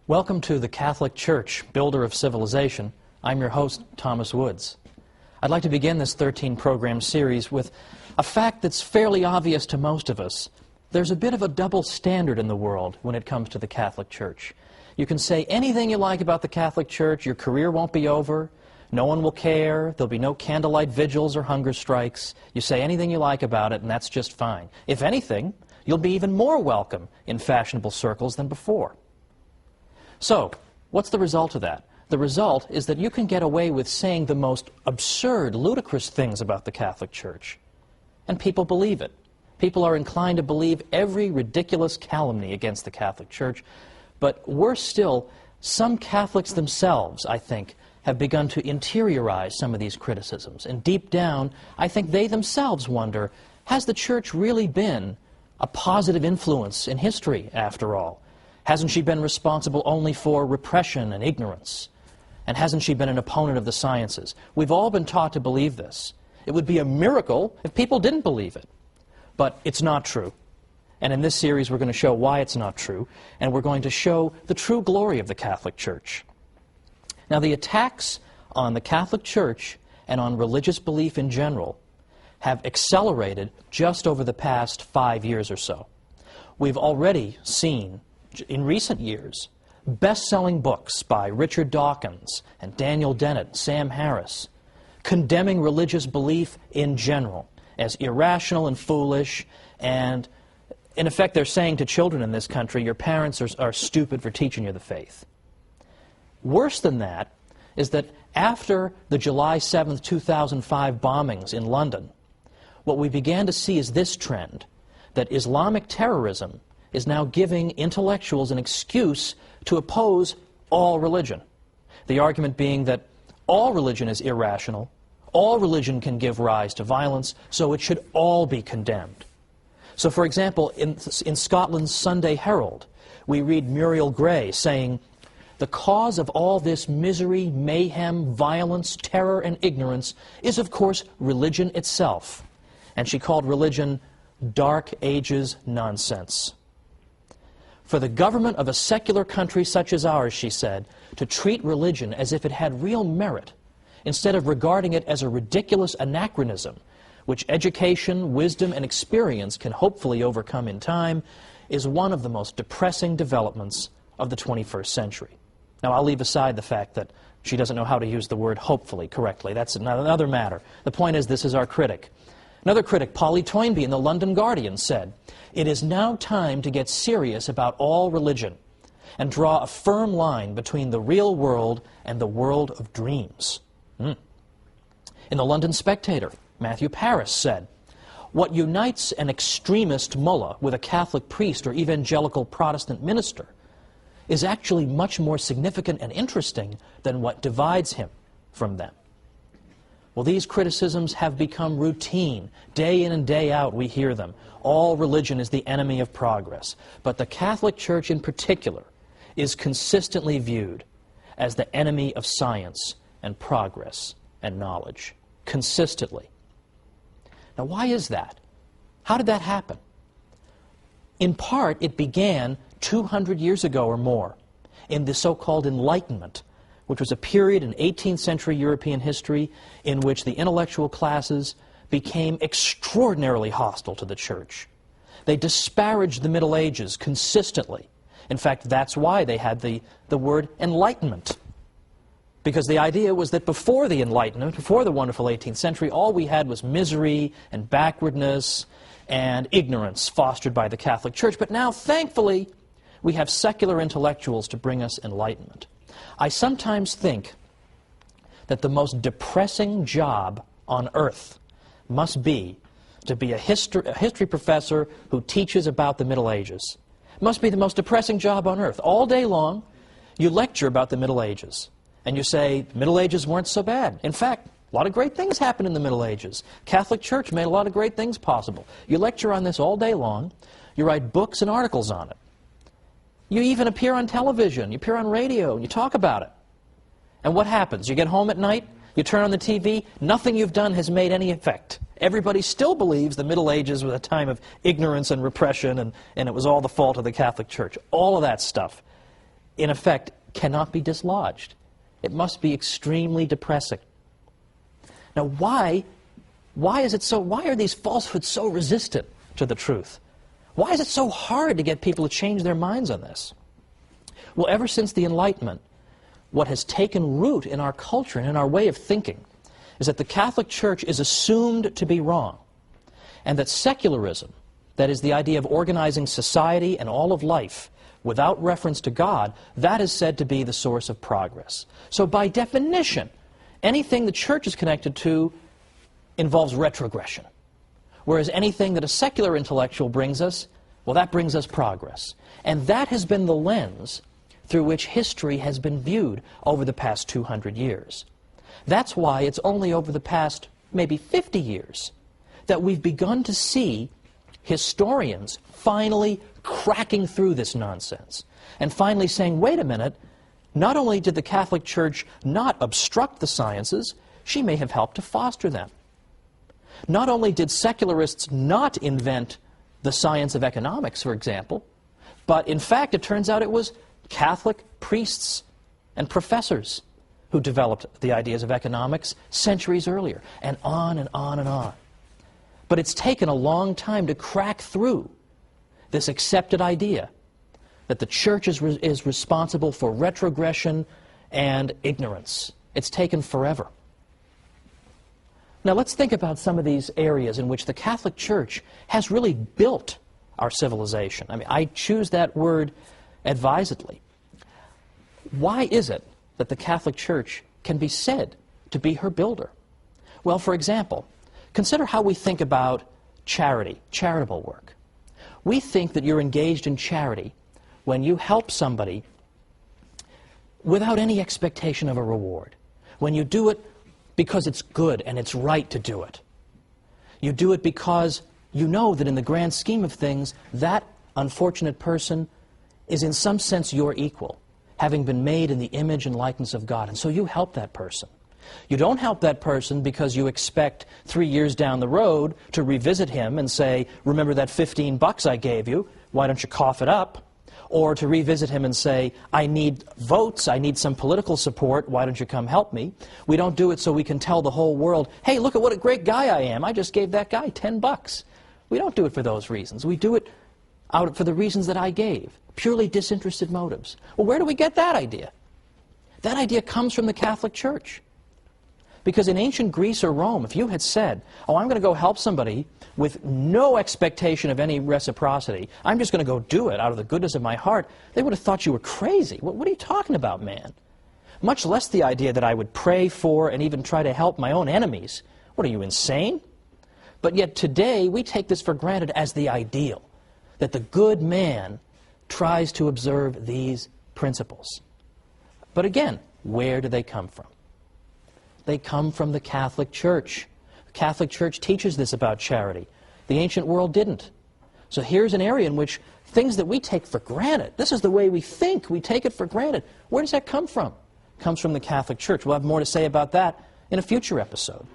Welcome to the Catholic Church, Builder of Civilization. I'm your host, Thomas Woods. I'd like to begin this 13-program series with a fact that's fairly obvious to most of us. There's a bit of a double standard in the world when it comes to the Catholic Church. You can say anything you like about the Catholic Church, your career won't be over, no one will care, there'll be no candlelight vigils or hunger strikes. You say anything you like about it, and that's just fine. If anything, you'll be even more welcome in fashionable circles than before. So, what's the result of that? The result is that you can get away with saying the most absurd, ludicrous things about the Catholic Church. And people believe it. People are inclined to believe every ridiculous calumny against the Catholic Church. But worse still, some Catholics themselves, I think, have begun to interiorize some of these criticisms. And deep down, I think they themselves wonder, has the Church really been a positive influence in history, after all? Hasn't she been responsible only for repression and ignorance? And hasn't she been an opponent of the sciences? We've all been taught to believe this. It would be a miracle if people didn't believe it. But it's not true. And in this series we're going to show why it's not true, and we're going to show the true glory of the Catholic Church. Now, the attacks on the Catholic Church and on religious belief in general have accelerated just over the past 5 years or so. We've already seen in recent years best-selling books by Richard Dawkins and Daniel Dennett, Sam Harris, condemning religious belief in general as irrational and foolish, and in effect they're saying to children in this country, your parents are stupid for teaching you the faith. Worse than that is that after the July 7th, 2005 bombings in London, what we began to see is this trend, that Islamic terrorism is now giving intellectuals an excuse to oppose all religion. The argument being that all religion is irrational, all religion can give rise to violence, so it should all be condemned. So, for example, in Scotland's Sunday Herald, we read Muriel Gray saying, "The cause of all this misery, mayhem, violence, terror, and ignorance is, of course, religion itself." And she called religion Dark Ages nonsense. For the government of a secular country such as ours, she said, to treat religion as if it had real merit, instead of regarding it as a ridiculous anachronism, which education, wisdom, and experience can hopefully overcome in time, is one of the most depressing developments of the 21st century. Now, I'll leave aside the fact that she doesn't know how to use the word hopefully correctly. That's another matter. The point is, this is our critic. Another critic, Polly Toynbee in the London Guardian, said, "It is now time to get serious about all religion and draw a firm line between the real world and the world of dreams." In the London Spectator, Matthew Paris said, "What unites an extremist mullah with a Catholic priest or evangelical Protestant minister is actually much more significant and interesting than what divides him from them." Well, these criticisms have become routine. Day in and day out we hear them. All religion is the enemy of progress. But the Catholic Church in particular is consistently viewed as the enemy of science and progress and knowledge. Consistently. Now, why is that? How did that happen? In part, it began 200 years ago or more in the so-called Enlightenment, which was a period in 18th century European history in which the intellectual classes became extraordinarily hostile to the Church. They disparaged the Middle Ages consistently. In fact, that's why they had the word Enlightenment. Because the idea was that before the Enlightenment, before the wonderful 18th century, all we had was misery and backwardness and ignorance fostered by the Catholic Church. But now, thankfully, we have secular intellectuals to bring us enlightenment. I sometimes think that the most depressing job on earth must be to be a history professor who teaches about the Middle Ages. It must be the most depressing job on earth. All day long, you lecture about the Middle Ages, and you say the Middle Ages weren't so bad. In fact, a lot of great things happened in the Middle Ages. Catholic Church made a lot of great things possible. You lecture on this all day long. You write books and articles on it. You even appear on television, you appear on radio, and you talk about it. And what happens? You get home at night, you turn on the TV, nothing you've done has made any effect. Everybody still believes the Middle Ages was a time of ignorance and repression, and it was all the fault of the Catholic Church. All of that stuff in effect, cannot be dislodged. It must be extremely depressing. Now, why are these falsehoods so resistant to the truth? Why is it so hard to get people to change their minds on this? Well, ever since the Enlightenment, what has taken root in our culture and in our way of thinking is that the Catholic Church is assumed to be wrong, and that secularism, that is the idea of organizing society and all of life without reference to God, that is said to be the source of progress. So by definition, anything the Church is connected to involves retrogression. Whereas anything that a secular intellectual brings us, well, that brings us progress. And that has been the lens through which history has been viewed over the past 200 years. That's why it's only over the past maybe 50 years that we've begun to see historians finally cracking through this nonsense and finally saying, wait a minute, not only did the Catholic Church not obstruct the sciences, she may have helped to foster them. Not only did secularists not invent the science of economics, for example, but in fact it turns out it was Catholic priests and professors who developed the ideas of economics centuries earlier, and on and on and on. But it's taken a long time to crack through this accepted idea that the Church is responsible for retrogression and ignorance. It's taken forever. Now let's think about some of these areas in which the Catholic Church has really built our civilization. I mean, I choose that word advisedly. Why is it that the Catholic Church can be said to be her builder? Well, for example, consider how we think about charity, charitable work. We think that you're engaged in charity when you help somebody without any expectation of a reward, when you do it because it's good and it's right to do it. You do it because you know that in the grand scheme of things, that unfortunate person is in some sense your equal, having been made in the image and likeness of God, and so you help that person. You don't help that person because you expect 3 years down the road to revisit him and say, remember that $15 I gave you, why don't you cough it up? Or to revisit him and say, I need votes, I need some political support, why don't you come help me? We don't do it so we can tell the whole world, hey, look at what a great guy I am, I just gave that guy $10. We don't do it for those reasons. We do it out for the reasons that I gave, purely disinterested motives. Well, where do we get that idea? That idea comes from the Catholic Church. Because in ancient Greece or Rome, if you had said, oh, I'm going to go help somebody with no expectation of any reciprocity, I'm just going to go do it out of the goodness of my heart, they would have thought you were crazy. What are you talking about, man? Much less the idea that I would pray for and even try to help my own enemies. What, are you insane? But yet today, we take this for granted as the ideal, that the good man tries to observe these principles. But again, where do they come from? They come from the Catholic Church. The Catholic Church teaches this about charity. The ancient world didn't. So here's an area in which things that we take for granted, this is the way we think, we take it for granted. Where does that come from? It comes from the Catholic Church. We'll have more to say about that in a future episode.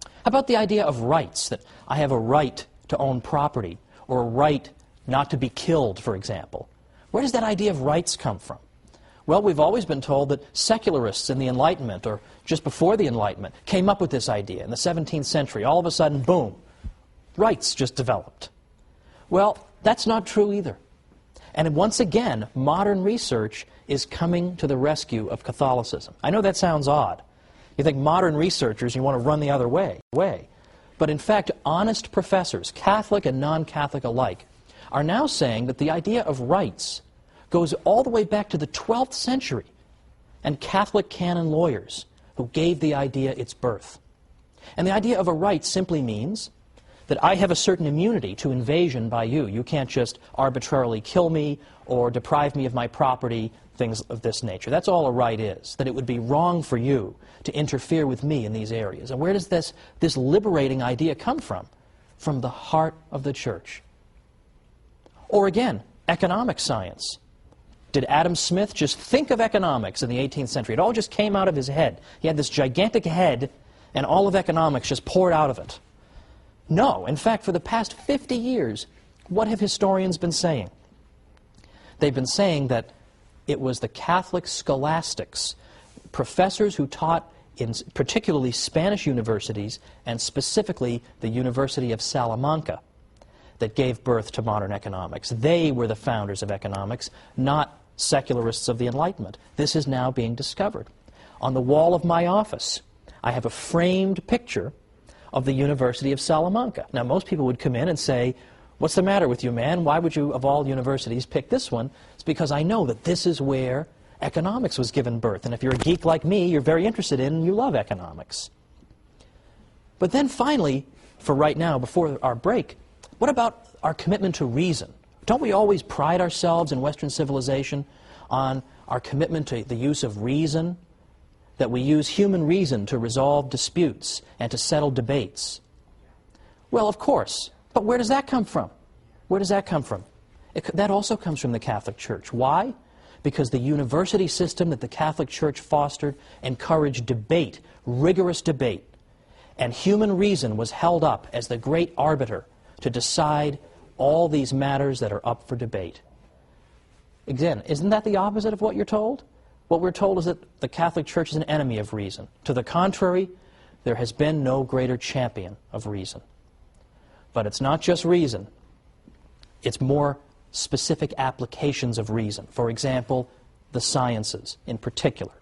How about the idea of rights, that I have a right to own property, or a right not to be killed, for example? Where does that idea of rights come from? Well, we've always been told that secularists in the Enlightenment, or just before the Enlightenment, came up with this idea in the 17th century. All of a sudden, boom, rights just developed. Well, that's not true either. And once again, modern research is coming to the rescue of Catholicism. I know that sounds odd. You think modern researchers, you want to run the other way. But in fact, honest professors, Catholic and non-Catholic alike, are now saying that the idea of rights goes all the way back to the 12th century and Catholic canon lawyers who gave the idea its birth. And the idea of a right simply means that I have a certain immunity to invasion by you. You can't just arbitrarily kill me or deprive me of my property, things of this nature. That's all a right is, that it would be wrong for you to interfere with me in these areas. And where does this liberating idea come from? From the heart of the Church. Or again, economic science. Did Adam Smith just think of economics in the 18th century? It all just came out of his head. He had this gigantic head, and all of economics just poured out of it. No. In fact, for the past 50 years, what have historians been saying? They've been saying that It was the Catholic scholastics, professors who taught in particularly Spanish universities and specifically the University of Salamanca, that gave birth to modern economics. They were the founders of economics, not secularists of the Enlightenment. This is now being discovered. On the wall of my office, I have a framed picture of the University of Salamanca. Now, most people would come in and say, "What's the matter with you, man? Why would you, of all universities, pick this one?" It's because I know that this is where economics was given birth. And if you're a geek like me, you're very interested in and you love economics. But then finally, for right now, before our break, what about our commitment to reason? Don't we always pride ourselves in Western civilization on our commitment to the use of reason, that we use human reason to resolve disputes and to settle debates? Well, of course. But where does that come from? Where does that come from? That also comes from the Catholic Church. Why? Because the university system that the Catholic Church fostered encouraged debate, rigorous debate, and human reason was held up as the great arbiter to decide all these matters that are up for debate. Again, isn't that the opposite of what you're told? What we're told is that the Catholic Church is an enemy of reason. To the contrary, there has been no greater champion of reason. But it's not just reason. It's more specific applications of reason. For example, the sciences in particular.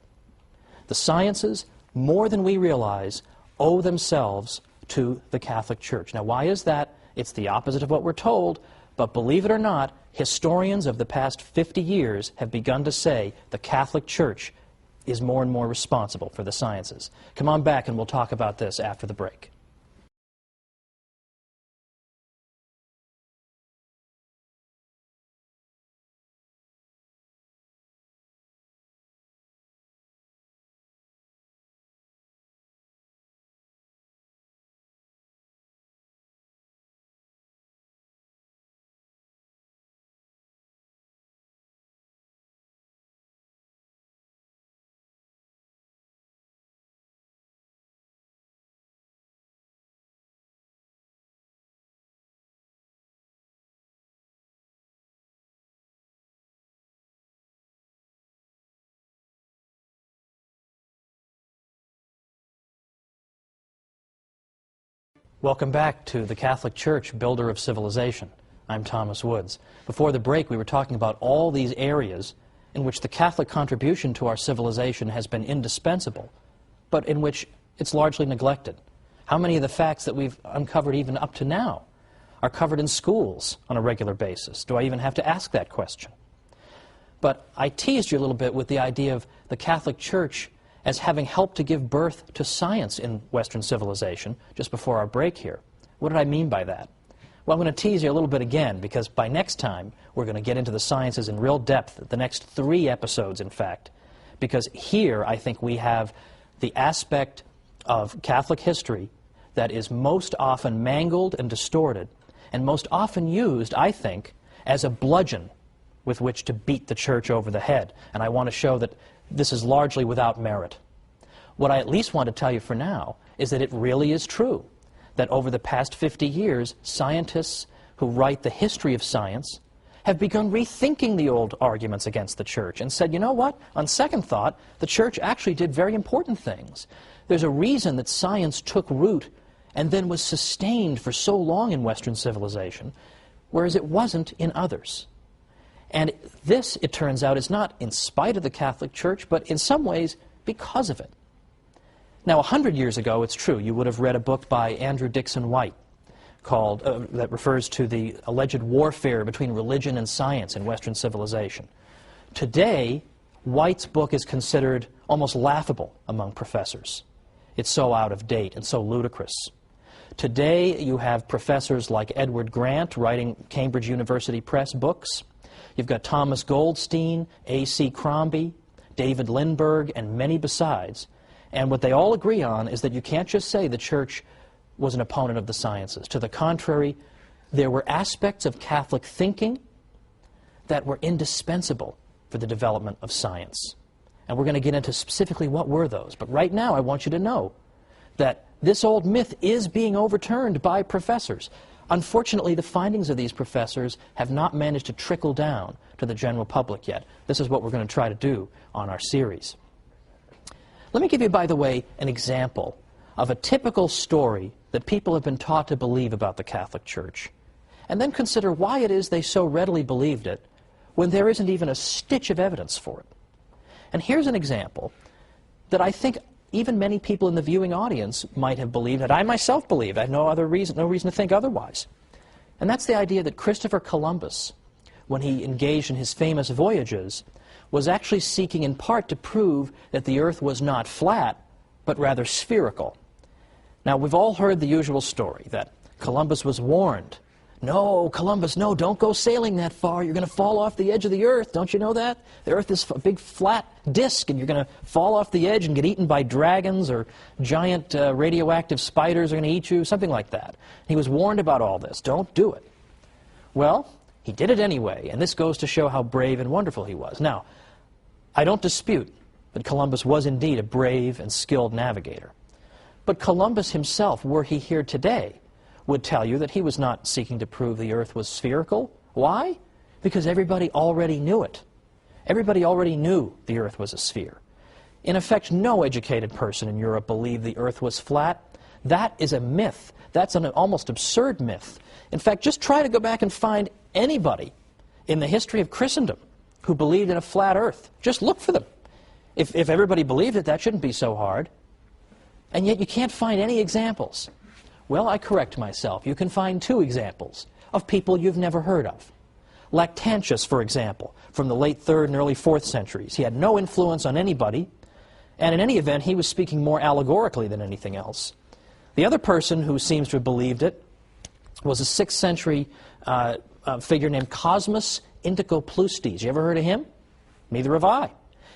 The sciences, more than we realize, owe themselves to the Catholic Church. Now, why is that? It's the opposite of what we're told, but believe it or not, historians of the past 50 years have begun to say the Catholic Church is more and more responsible for the sciences. Come on back and we'll talk about this after the break. Welcome back to the Catholic Church, Builder of Civilization. I'm Thomas Woods. Before the break, we were talking about all these areas in which the Catholic contribution to our civilization has been indispensable, but in which it's largely neglected. How many of the facts that we've uncovered even up to now are covered in schools on a regular basis? Do I even have to ask that question? But I teased you a little bit with the idea of the Catholic Church as having helped to give birth to science in Western civilization just before our break here. What did I mean by that? Well, I'm going to tease you a little bit again, because by next time we're going to get into the sciences in real depth, the next 3 episodes, in fact, because here I think we have the aspect of Catholic history that is most often mangled and distorted, and most often used, I think, as a bludgeon with which to beat the Church over the head. And I want to show that this is largely without merit. What I at least want to tell you for now is that it really is true that over the past 50 years, scientists who write the history of science have begun rethinking the old arguments against the Church and said, you know what, on second thought, the Church actually did very important things. There's a reason that science took root and then was sustained for so long in Western civilization, whereas it wasn't in others. And this, it turns out, is not in spite of the Catholic Church, but in some ways because of it. Now, 100 years ago, it's true, you would have read a book by Andrew Dixon White called, that refers to the alleged warfare between religion and science in Western civilization. Today, White's book is considered almost laughable among professors. It's so out of date and so ludicrous. Today, you have professors like Edward Grant writing Cambridge University Press books. You've got Thomas Goldstein, A.C. Crombie, David Lindbergh, and many besides. And what they all agree on is that you can't just say the Church was an opponent of the sciences. To the contrary, there were aspects of Catholic thinking that were indispensable for the development of science. And we're going to get into specifically what were those. But right now, I want you to know that this old myth is being overturned by professors. Unfortunately, the findings of these professors have not managed to trickle down to the general public yet. This is what we're going to try to do on our series. Let me give you, by the way, an example of a typical story that people have been taught to believe about the Catholic Church, and then consider why it is they so readily believed it when there isn't even a stitch of evidence for it. And here's an example that I think even many people in the viewing audience might have believed, that I myself believe. I have no reason to think otherwise. And that's the idea that Christopher Columbus, when he engaged in his famous voyages, was actually seeking in part to prove that the Earth was not flat, but rather spherical. Now, we've all heard the usual story that Columbus was warned. No, Columbus, no, don't go sailing that far. You're going to fall off the edge of the Earth. Don't you know that? The Earth is a big flat disk, and you're going to fall off the edge and get eaten by dragons, or giant radioactive spiders are going to eat you, something like that. He was warned about all this. Don't do it. Well, he did it anyway, and this goes to show how brave and wonderful he was. Now, I don't dispute that Columbus was indeed a brave and skilled navigator. But Columbus himself, were he here today, would tell you that he was not seeking to prove the Earth was spherical. Why? Because everybody already knew it. Everybody already knew the Earth was a sphere. In effect, no educated person in Europe believed the Earth was flat. That is a myth. That's an almost absurd myth. In fact, just try to go back and find anybody in the history of Christendom who believed in a flat Earth. Just look for them. If everybody believed it, that shouldn't be so hard. And yet you can't find any examples. Well, I correct myself. You can find two examples of people you've never heard of. Lactantius, for example, from the late 3rd and early 4th centuries. He had no influence on anybody, and in any event, he was speaking more allegorically than anything else. The other person who seems to have believed it was a 6th century figure named Cosmas Indicopleustes. You ever heard of him? Neither have I.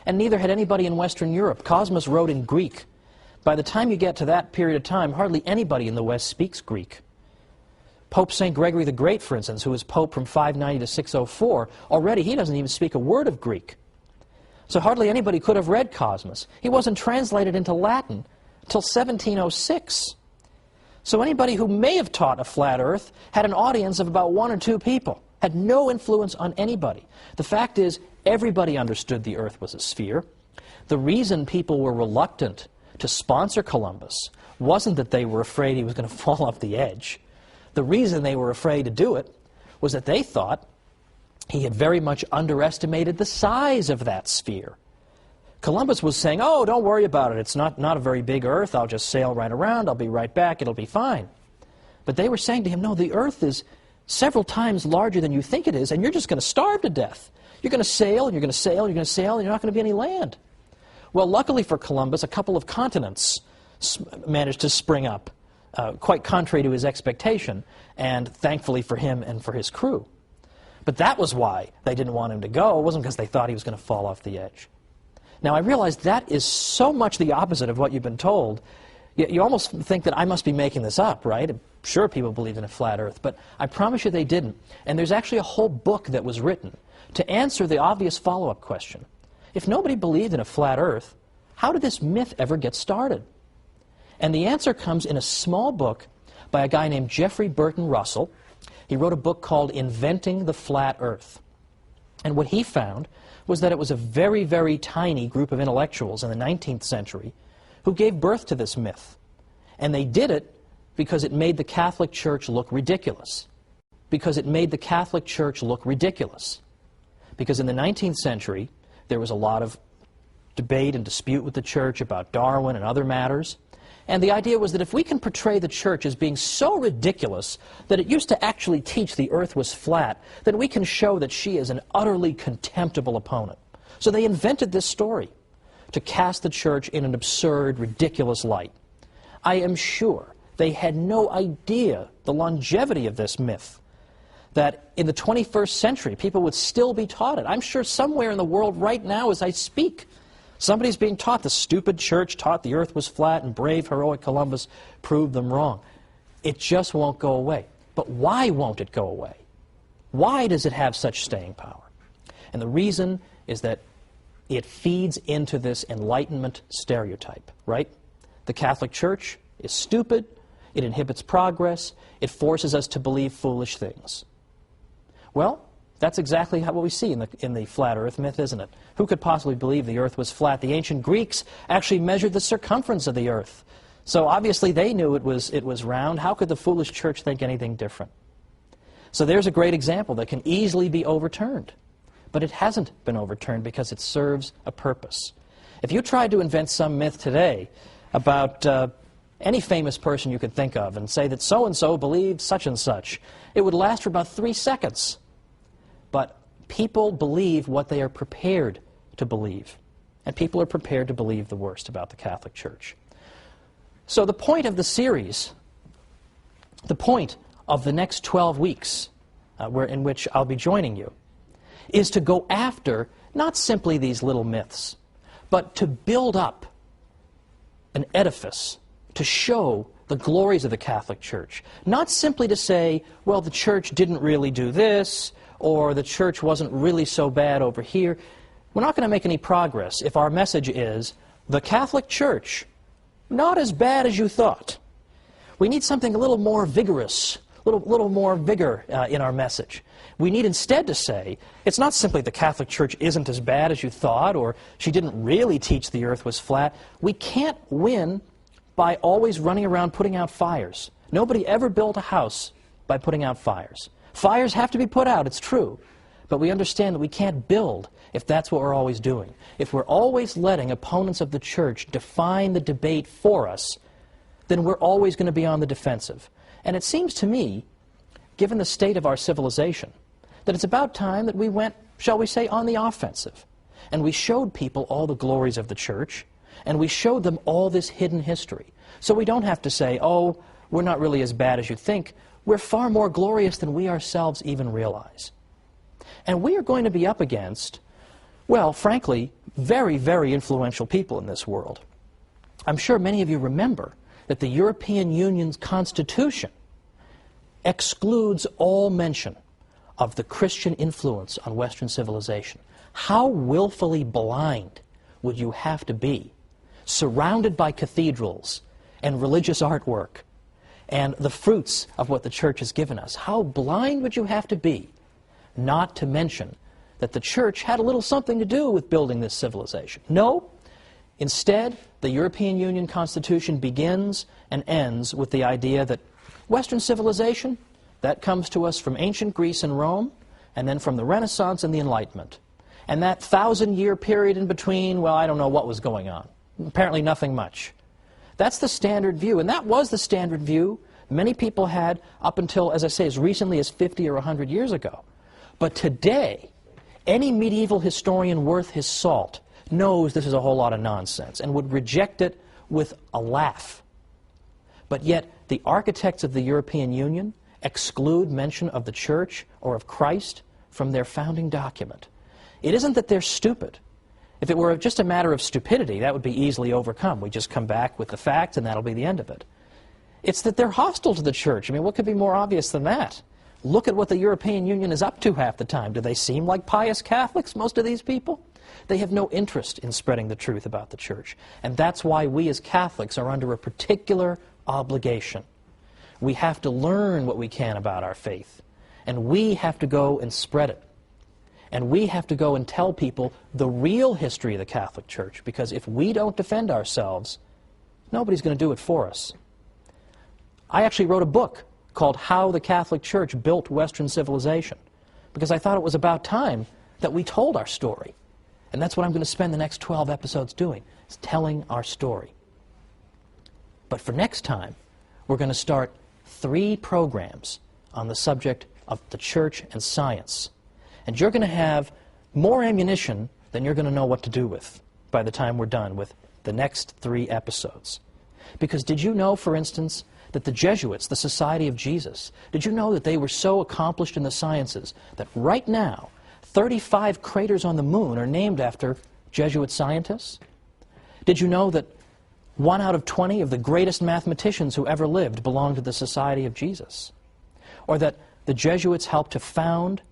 And neither had anybody in Western Europe. Cosmas wrote in Greek. By the time you get to that period of time, hardly anybody in the West speaks Greek. Pope St. Gregory the Great, for instance, who was Pope from 590 to 604, already he doesn't even speak a word of Greek. So hardly anybody could have read Cosmas. He wasn't translated into Latin until 1706. So anybody who may have taught a flat Earth had an audience of about 1 or 2 people, had no influence on anybody. The fact is, everybody understood the Earth was a sphere. The reason people were reluctant to sponsor Columbus wasn't that they were afraid he was going to fall off the edge. The reason they were afraid to do it was that they thought he had very much underestimated the size of that sphere. Columbus was saying, oh, don't worry about it. It's not a very big Earth. I'll just sail right around. I'll be right back. It'll be fine. But they were saying to him, no, the Earth is several times larger than you think it is, and you're just going to starve to death. You're going to sail, and you're going to sail, and you're going to sail, and you're not going to be any land. Well, luckily for Columbus, a couple of continents managed to spring up, quite contrary to his expectation, and thankfully for him and for his crew. But that was why they didn't want him to go. It wasn't because they thought he was going to fall off the edge. Now, I realize that is so much the opposite of what you've been told. You almost think that I must be making this up, right? I'm sure people believed in a flat Earth, but I promise you they didn't. And there's actually a whole book that was written to answer the obvious follow-up question. If nobody believed in a flat Earth, how did this myth ever get started? And the answer comes in a small book by a guy named Jeffrey Burton Russell. He wrote a book called Inventing the Flat Earth. And what he found was that it was a very, very tiny group of intellectuals in the 19th century who gave birth to this myth. And they did it because it made the Catholic Church look ridiculous. Because it made the Catholic Church look ridiculous. Because in the 19th century, there was a lot of debate and dispute with the Church about Darwin and other matters. And the idea was that if we can portray the Church as being so ridiculous that it used to actually teach the Earth was flat, then we can show that she is an utterly contemptible opponent. So they invented this story to cast the Church in an absurd, ridiculous light. I am sure they had no idea the longevity of this myth, that in the 21st century people would still be taught it. I'm sure somewhere in the world right now as I speak, somebody's being taught the stupid Church taught the Earth was flat and brave, heroic Columbus proved them wrong. It just won't go away. But why won't it go away? Why does it have such staying power? And the reason is that it feeds into this Enlightenment stereotype, right? The Catholic Church is stupid, it inhibits progress, it forces us to believe foolish things. Well, That's exactly what we see in the flat earth myth, isn't it? Who could possibly believe the earth was flat? The ancient Greeks actually measured the circumference of the earth. So obviously they knew it was round. How could the foolish church think anything different? So there's a great example that can easily be overturned. But it hasn't been overturned because it serves a purpose. If you tried to invent some myth today about any famous person you could think of and say that so-and-so believed such and such, it would last for about 3 seconds. But people believe what they are prepared to believe. And people are prepared to believe the worst about the Catholic Church. So the point of the series, the point of the next 12 weeks in which I'll be joining you, is to go after not simply these little myths, but to build up an edifice to show the glories of the Catholic Church. Not simply to say, well, the Church didn't really do this, or the Church wasn't really so bad over here. We're not going to make any progress if our message is, the Catholic Church, not as bad as you thought. We need something a little more vigorous, a little more vigor in our message. We need instead to say, it's not simply the Catholic Church isn't as bad as you thought, or she didn't really teach the earth was flat. We can't win by always running around putting out fires. Nobody ever built a house by putting out fires. Fires have to be put out, it's true. But we understand that we can't build if that's what we're always doing. If we're always letting opponents of the Church define the debate for us, then we're always going to be on the defensive. And it seems to me, given the state of our civilization, that it's about time that we went, shall we say, on the offensive. And we showed people all the glories of the Church, and we showed them all this hidden history. So we don't have to say, oh, we're not really as bad as you think. We're far more glorious than we ourselves even realize. And we are going to be up against, well, frankly, very, very influential people in this world. I'm sure many of you remember that the European Union's Constitution excludes all mention of the Christian influence on Western civilization. How willfully blind would you have to be, surrounded by cathedrals and religious artwork and the fruits of what the Church has given us? How blind would you have to be not to mention that the Church had a little something to do with building this civilization? No. Instead, the European Union Constitution begins and ends with the idea that Western civilization, that comes to us from ancient Greece and Rome, and then from the Renaissance and the Enlightenment. And that 1,000-year period in between, well, I don't know what was going on. Apparently nothing much. That's the standard view, and that was the standard view many people had up until, as I say, as recently as 50 or 100 years ago. But today, any medieval historian worth his salt knows this is a whole lot of nonsense and would reject it with a laugh. But yet, the architects of the European Union exclude mention of the Church or of Christ from their founding document. It isn't that they're stupid. If it were just a matter of stupidity, that would be easily overcome. We just come back with the facts and that'll be the end of it. It's that they're hostile to the Church. I mean, what could be more obvious than that? Look at what the European Union is up to half the time. Do they seem like pious Catholics, most of these people? They have no interest in spreading the truth about the Church. And that's why we as Catholics are under a particular obligation. We have to learn what we can about our faith. And we have to go and spread it. And we have to go and tell people the real history of the Catholic Church, because if we don't defend ourselves, nobody's going to do it for us. I actually wrote a book called How the Catholic Church Built Western Civilization, because I thought it was about time that we told our story. And that's what I'm going to spend the next 12 episodes doing, is telling our story. But for next time, we're going to start 3 programs on the subject of the Church and science. And you're going to have more ammunition than you're going to know what to do with by the time we're done with the next 3 episodes. Because did you know, for instance, that the Jesuits, the Society of Jesus, did you know that they were so accomplished in the sciences that right now 35 craters on the moon are named after Jesuit scientists? Did you know that 1 out of 20 of the greatest mathematicians who ever lived belonged to the Society of Jesus? Or that the Jesuits helped to found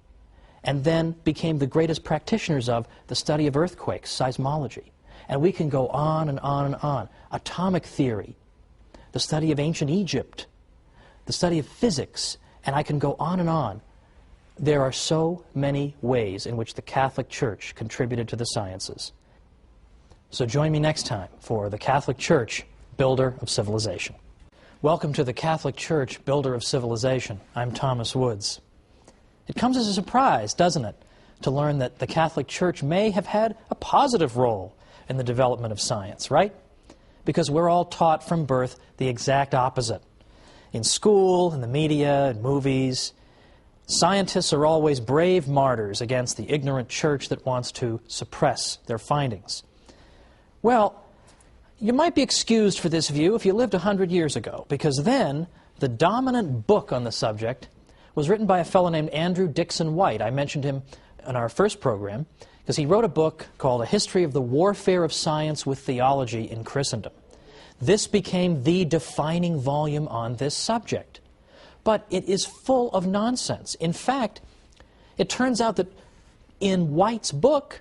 and then became the greatest practitioners of the study of earthquakes, seismology. And we can go on and on and on. Atomic theory, the study of ancient Egypt, the study of physics, and I can go on and on. There are so many ways in which the Catholic Church contributed to the sciences. So join me next time for the Catholic Church, Builder of Civilization. Welcome to the Catholic Church, Builder of Civilization. I'm Thomas Woods. It comes as a surprise, doesn't it, to learn that the Catholic Church may have had a positive role in the development of science, right? Because we're all taught from birth the exact opposite. In school, in the media, in movies, scientists are always brave martyrs against the ignorant church that wants to suppress their findings. Well, you might be excused for this view if you lived 100 years ago, because then the dominant book on the subject was written by a fellow named Andrew Dixon White. I mentioned him in our first program because he wrote a book called A History of the Warfare of Science with Theology in Christendom. This became the defining volume on this subject. But it is full of nonsense. In fact, it turns out that in White's book,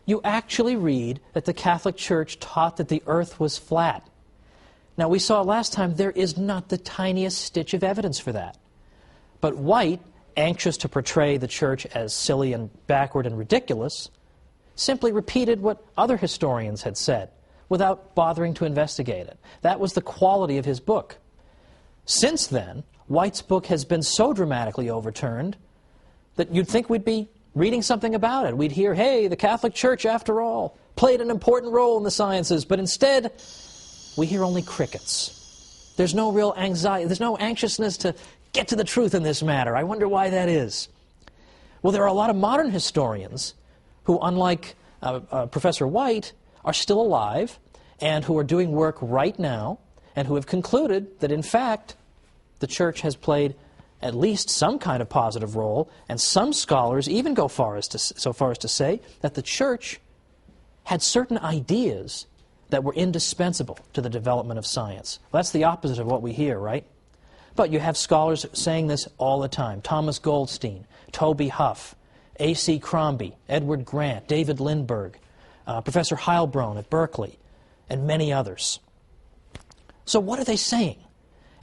you actually read that the Catholic Church taught that the earth was flat. Now, we saw last time there is not the tiniest stitch of evidence for that. But White, anxious to portray the church as silly and backward and ridiculous, simply repeated what other historians had said without bothering to investigate it. That was the quality of his book. Since then, White's book has been so dramatically overturned that you'd think we'd be reading something about it. We'd hear, hey, the Catholic Church, after all, played an important role in the sciences, but instead, we hear only crickets. There's no real anxiety, there's no anxiousness to get to the truth in this matter. I wonder why that is. Well, there are a lot of modern historians who, unlike Professor White, are still alive and who are doing work right now and who have concluded that, in fact, the Church has played at least some kind of positive role, and some scholars even go so far as to say that the Church had certain ideas that were indispensable to the development of science. Well, that's the opposite of what we hear, right? But you have scholars saying this all the time. Thomas Goldstein, Toby Huff, A.C. Crombie, Edward Grant, David Lindbergh, Professor Heilbronn at Berkeley, and many others. So what are they saying?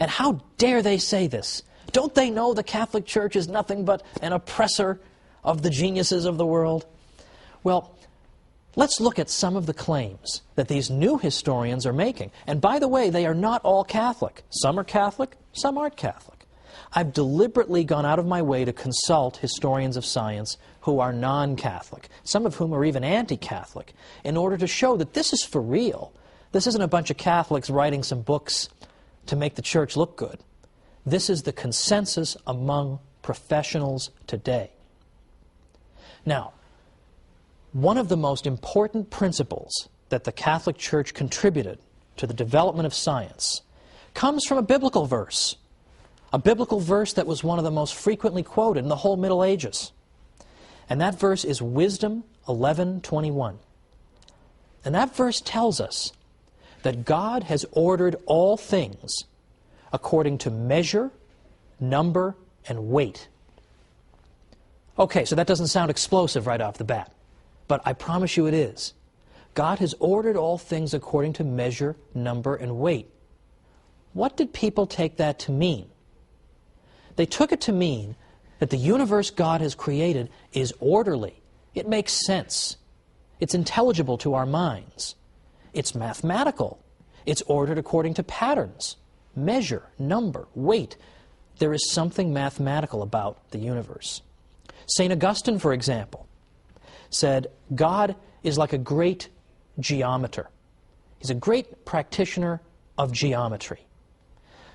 And how dare they say this? Don't they know the Catholic Church is nothing but an oppressor of the geniuses of the world? Well, let's look at some of the claims that these new historians are making. And by the way, they are not all Catholic. Some are Catholic, some aren't Catholic. I've deliberately gone out of my way to consult historians of science who are non-Catholic, some of whom are even anti-Catholic, in order to show that this is for real. This isn't a bunch of Catholics writing some books to make the Church look good. This is the consensus among professionals today. Now, one of the most important principles that the Catholic Church contributed to the development of science comes from a biblical verse that was one of the most frequently quoted in the whole Middle Ages. And that verse is Wisdom 11:21. And that verse tells us that God has ordered all things according to measure, number, and weight. Okay, so that doesn't sound explosive right off the bat, but I promise you it is. God has ordered all things according to measure, number, and weight. What did people take that to mean? They took it to mean that the universe God has created is orderly. It makes sense. It's intelligible to our minds. It's mathematical. It's ordered according to patterns, measure, number, weight. There is something mathematical about the universe. St. Augustine, for example, said God is like a great geometer. He's a great practitioner of geometry.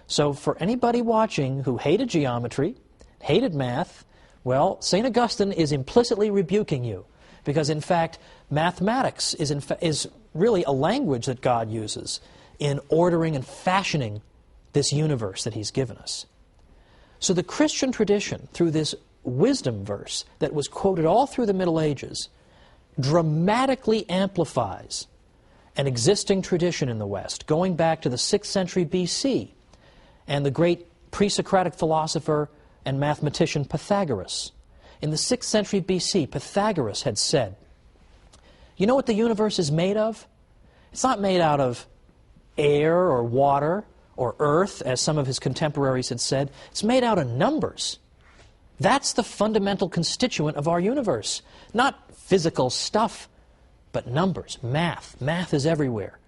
So for anybody watching who hated geometry, hated math, well, St. Augustine is implicitly rebuking you, because in fact, mathematics is really a language that God uses in ordering and fashioning this universe that He's given us. So the Christian tradition, through this wisdom verse that was quoted all through the Middle Ages, dramatically amplifies an existing tradition in the West, going back to the 6th century BC, and the great pre-Socratic philosopher and mathematician Pythagoras. In the 6th century BC, Pythagoras had said, you know what the universe is made of? It's not made out of air or water or earth, as some of his contemporaries had said. It's made out of numbers. That's the fundamental constituent of our universe. Not physical stuff, but numbers, math. Math is everywhere.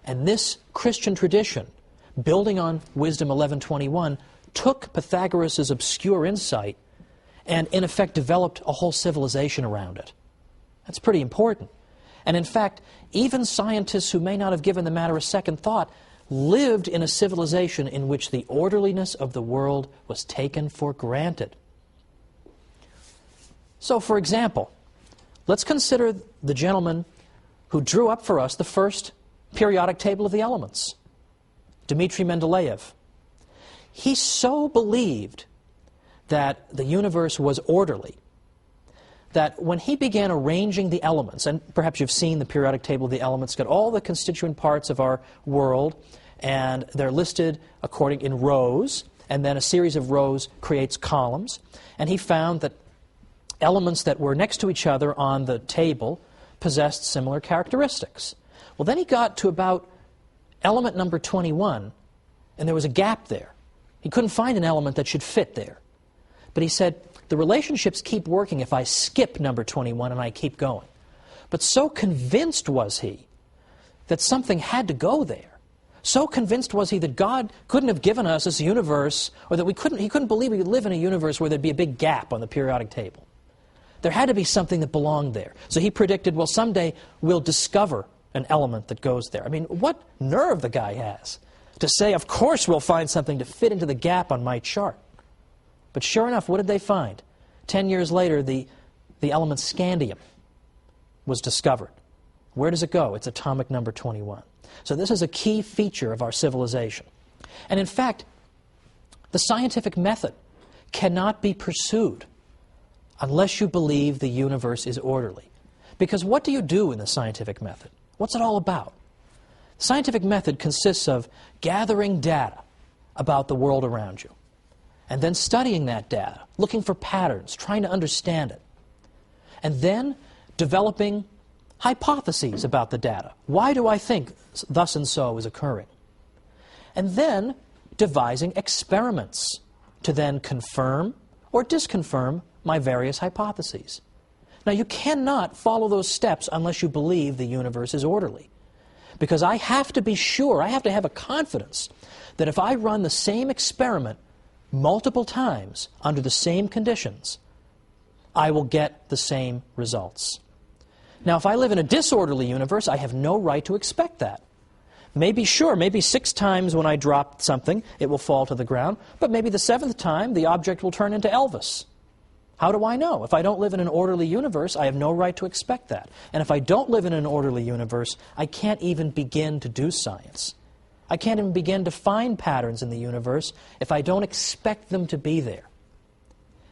And this Christian tradition, building on Wisdom 11:21, took Pythagoras' obscure insight and in effect developed a whole civilization around it. That's pretty important. And in fact, even scientists who may not have given the matter a second thought lived in a civilization in which the orderliness of the world was taken for granted. So, for example, let's consider the gentleman who drew up for us the first periodic table of the elements, Dmitri Mendeleev. He so believed that the universe was orderly that when he began arranging the elements, and perhaps you've seen the periodic table of the elements, got all the constituent parts of our world, and they're listed according in rows, and then a series of rows creates columns. And he found that elements that were next to each other on the table possessed similar characteristics. Well, then he got to about element number 21, and there was a gap there. He couldn't find an element that should fit there. But he said, the relationships keep working if I skip number 21 and I keep going. But so convinced was he that something had to go there. So convinced was he that God couldn't have given us this universe, or that he couldn't believe we could live in a universe where there'd be a big gap on the periodic table. There had to be something that belonged there. So he predicted, well, someday we'll discover an element that goes there. I mean, what nerve the guy has to say, of course we'll find something to fit into the gap on my chart. But sure enough, what did they find? 10 years later, the element scandium was discovered. Where does it go? It's atomic number 21. So this is a key feature of our civilization. And in fact, the scientific method cannot be pursued unless you believe the universe is orderly. Because what do you do in the scientific method? What's it all about? The scientific method consists of gathering data about the world around you, and then studying that data, looking for patterns, trying to understand it, and then developing hypotheses about the data. Why do I think thus and so is occurring? And then devising experiments to then confirm or disconfirm my various hypotheses. Now, you cannot follow those steps unless you believe the universe is orderly. Because I have to be sure, I have to have a confidence that if I run the same experiment multiple times under the same conditions, I will get the same results. Now, if I live in a disorderly universe, I have no right to expect that. Maybe 6 times when I drop something, it will fall to the ground, but maybe the 7th time, the object will turn into Elvis. How do I know? If I don't live in an orderly universe, I have no right to expect that. And if I don't live in an orderly universe, I can't even begin to do science. I can't even begin to find patterns in the universe if I don't expect them to be there.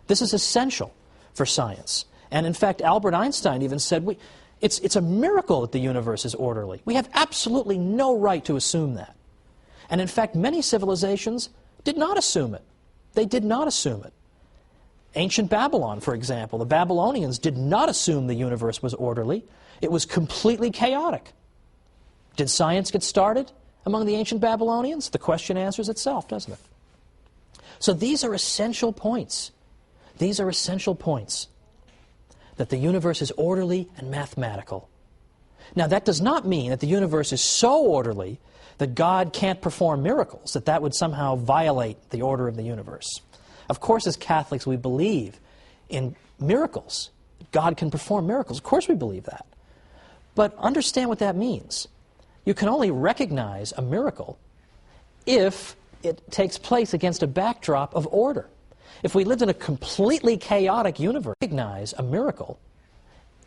This is essential for science. And in fact, Albert Einstein even said, it's a miracle that the universe is orderly. We have absolutely no right to assume that. And in fact, many civilizations did not assume it. They did not assume it. Ancient Babylon, for example, the Babylonians did not assume the universe was orderly. It was completely chaotic. Did science get started among the ancient Babylonians? The question answers itself, doesn't it? So these are essential points. These are essential points. That the universe is orderly and mathematical. Now, that does not mean that the universe is so orderly that God can't perform miracles, that would somehow violate the order of the universe. Of course, as Catholics, we believe in miracles. God can perform miracles. Of course we believe that. But understand what that means. You can only recognize a miracle if it takes place against a backdrop of order. If we lived in a completely chaotic universe, recognize a miracle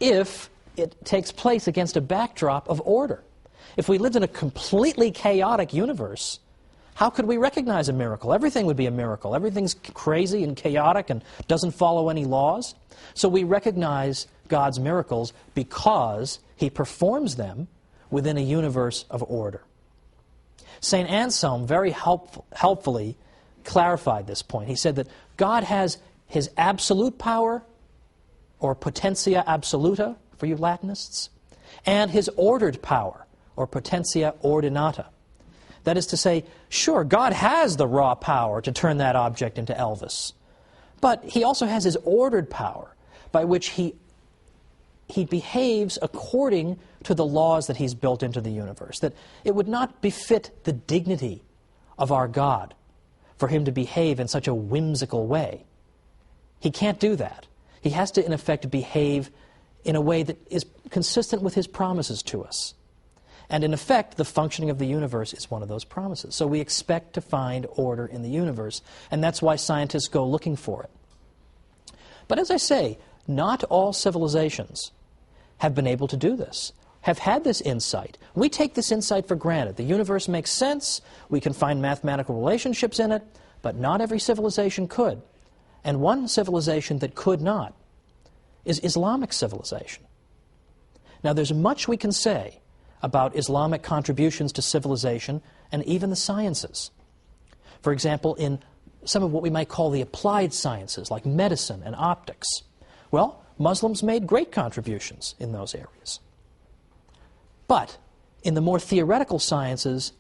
if it takes place against a backdrop of order. If we lived in a completely chaotic universe, how could we recognize a miracle? Everything would be a miracle. Everything's crazy and chaotic and doesn't follow any laws. So we recognize God's miracles because He performs them within a universe of order. St. Anselm very helpfully clarified this point. He said that God has His absolute power, or potentia absoluta for you Latinists, and His ordered power, or potentia ordinata. That is to say, sure, God has the raw power to turn that object into Elvis, But he also has his ordered power by which he behaves according to the laws that he's built into the universe, that it would not befit the dignity of our God for him to behave in such a whimsical way. He can't do that. He has to, in effect, behave in a way that is consistent with his promises to us. And in effect, the functioning of the universe is one of those promises. So we expect to find order in the universe, and that's why scientists go looking for it. But as I say, not all civilizations have been able to do this, have had this insight. We take this insight for granted. The universe makes sense, we can find mathematical relationships in it, but not every civilization could. And one civilization that could not is Islamic civilization. Now, there's much we can say about Islamic contributions to civilization and even the sciences. For example, in some of what we might call the applied sciences, like medicine and optics. Well, Muslims made great contributions in those areas. But in the more theoretical sciences,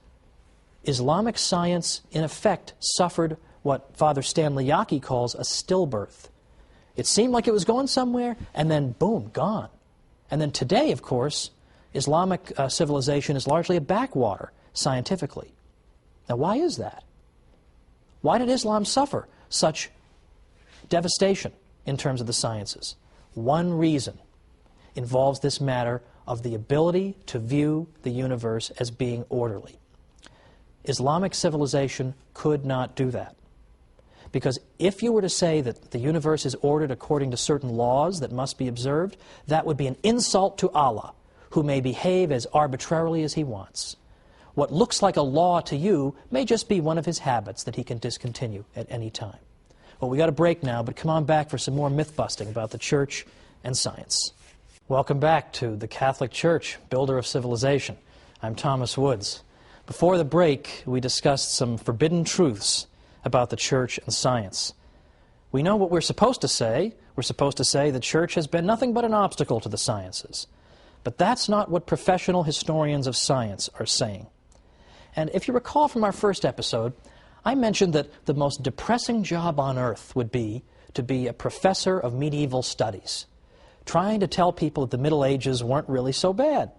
Islamic science, in effect, suffered what Father Stanley Yaki calls a stillbirth. It seemed like it was going somewhere, and then, boom, gone. And then today, of course, Islamic civilization is largely a backwater, scientifically. Now, why is that? Why did Islam suffer such devastation in terms of the sciences? One reason involves this matter of the ability to view the universe as being orderly. Islamic civilization could not do that. Because if you were to say that the universe is ordered according to certain laws that must be observed, that would be an insult to Allah, who may behave as arbitrarily as he wants. What looks like a law to you may just be one of his habits that he can discontinue at any time. Well, we got a break now, but come on back for some more myth-busting about the Church and science. Welcome back to the Catholic Church, Builder of Civilization. I'm Thomas Woods. Before the break, we discussed some forbidden truths about the Church and science. We know what we're supposed to say. We're supposed to say the Church has been nothing but an obstacle to the sciences. But that's not what professional historians of science are saying. And if you recall from our first episode, I mentioned that the most depressing job on earth would be to be a professor of medieval studies, trying to tell people that the Middle Ages weren't really so bad.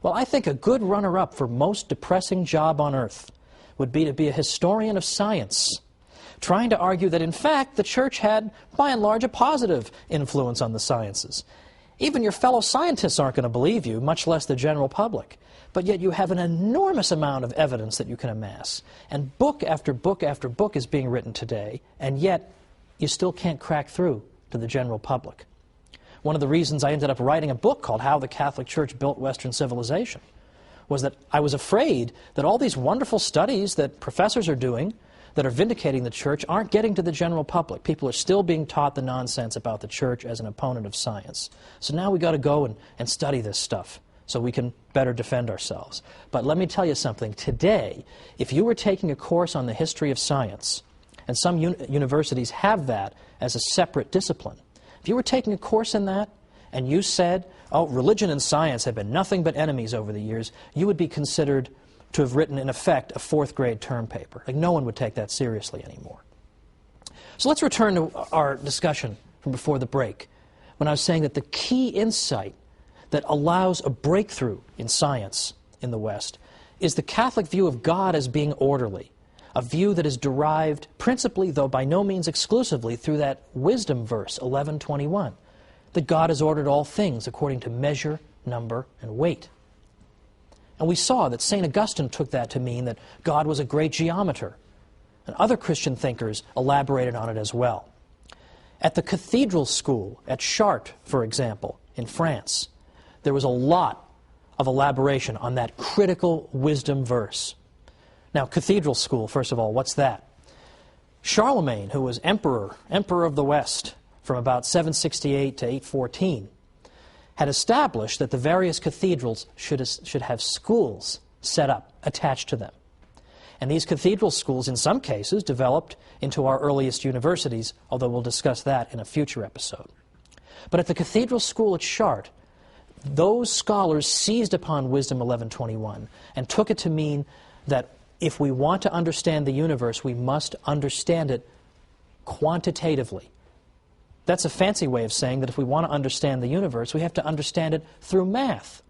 Well, I think a good runner-up for most depressing job on earth would be to be a historian of science, trying to argue that, in fact, the Church had, by and large, a positive influence on the sciences. Even your fellow scientists aren't going to believe you, much less the general public. But yet you have an enormous amount of evidence that you can amass. And book after book after book is being written today, and yet you still can't crack through to the general public. One of the reasons I ended up writing a book called How the Catholic Church Built Western Civilization was that I was afraid that all these wonderful studies that professors are doing that are vindicating the Church aren't getting to the general public. People are still being taught the nonsense about the Church as an opponent of science. So now we've got to go and study this stuff so we can better defend ourselves. But let me tell you something. Today, if you were taking a course on the history of science, and some universities have that as a separate discipline, if you were taking a course in that and you said, oh, religion and science have been nothing but enemies over the years, you would be considered to have written, in effect, a fourth-grade term paper. Like, no one would take that seriously anymore. So let's return to our discussion from before the break, when I was saying that the key insight that allows a breakthrough in science in the West is the Catholic view of God as being orderly, a view that is derived principally, though by no means exclusively, through that wisdom verse, 11:21, that God has ordered all things according to measure, number, and weight. And we saw that St. Augustine took that to mean that God was a great geometer, and other Christian thinkers elaborated on it as well. At the Cathedral School at Chartres, for example, in France, there was a lot of elaboration on that critical wisdom verse. Now, Cathedral School, first of all, what's that? Charlemagne, who was emperor of the West from about 768 to 814, had established that the various cathedrals should have schools set up, attached to them. And these cathedral schools, in some cases, developed into our earliest universities, although we'll discuss that in a future episode. But at the Cathedral School at Chartres, those scholars seized upon Wisdom 11:21 and took it to mean that if we want to understand the universe, we must understand it quantitatively. That's a fancy way of saying that if we want to understand the universe, we have to understand it through math.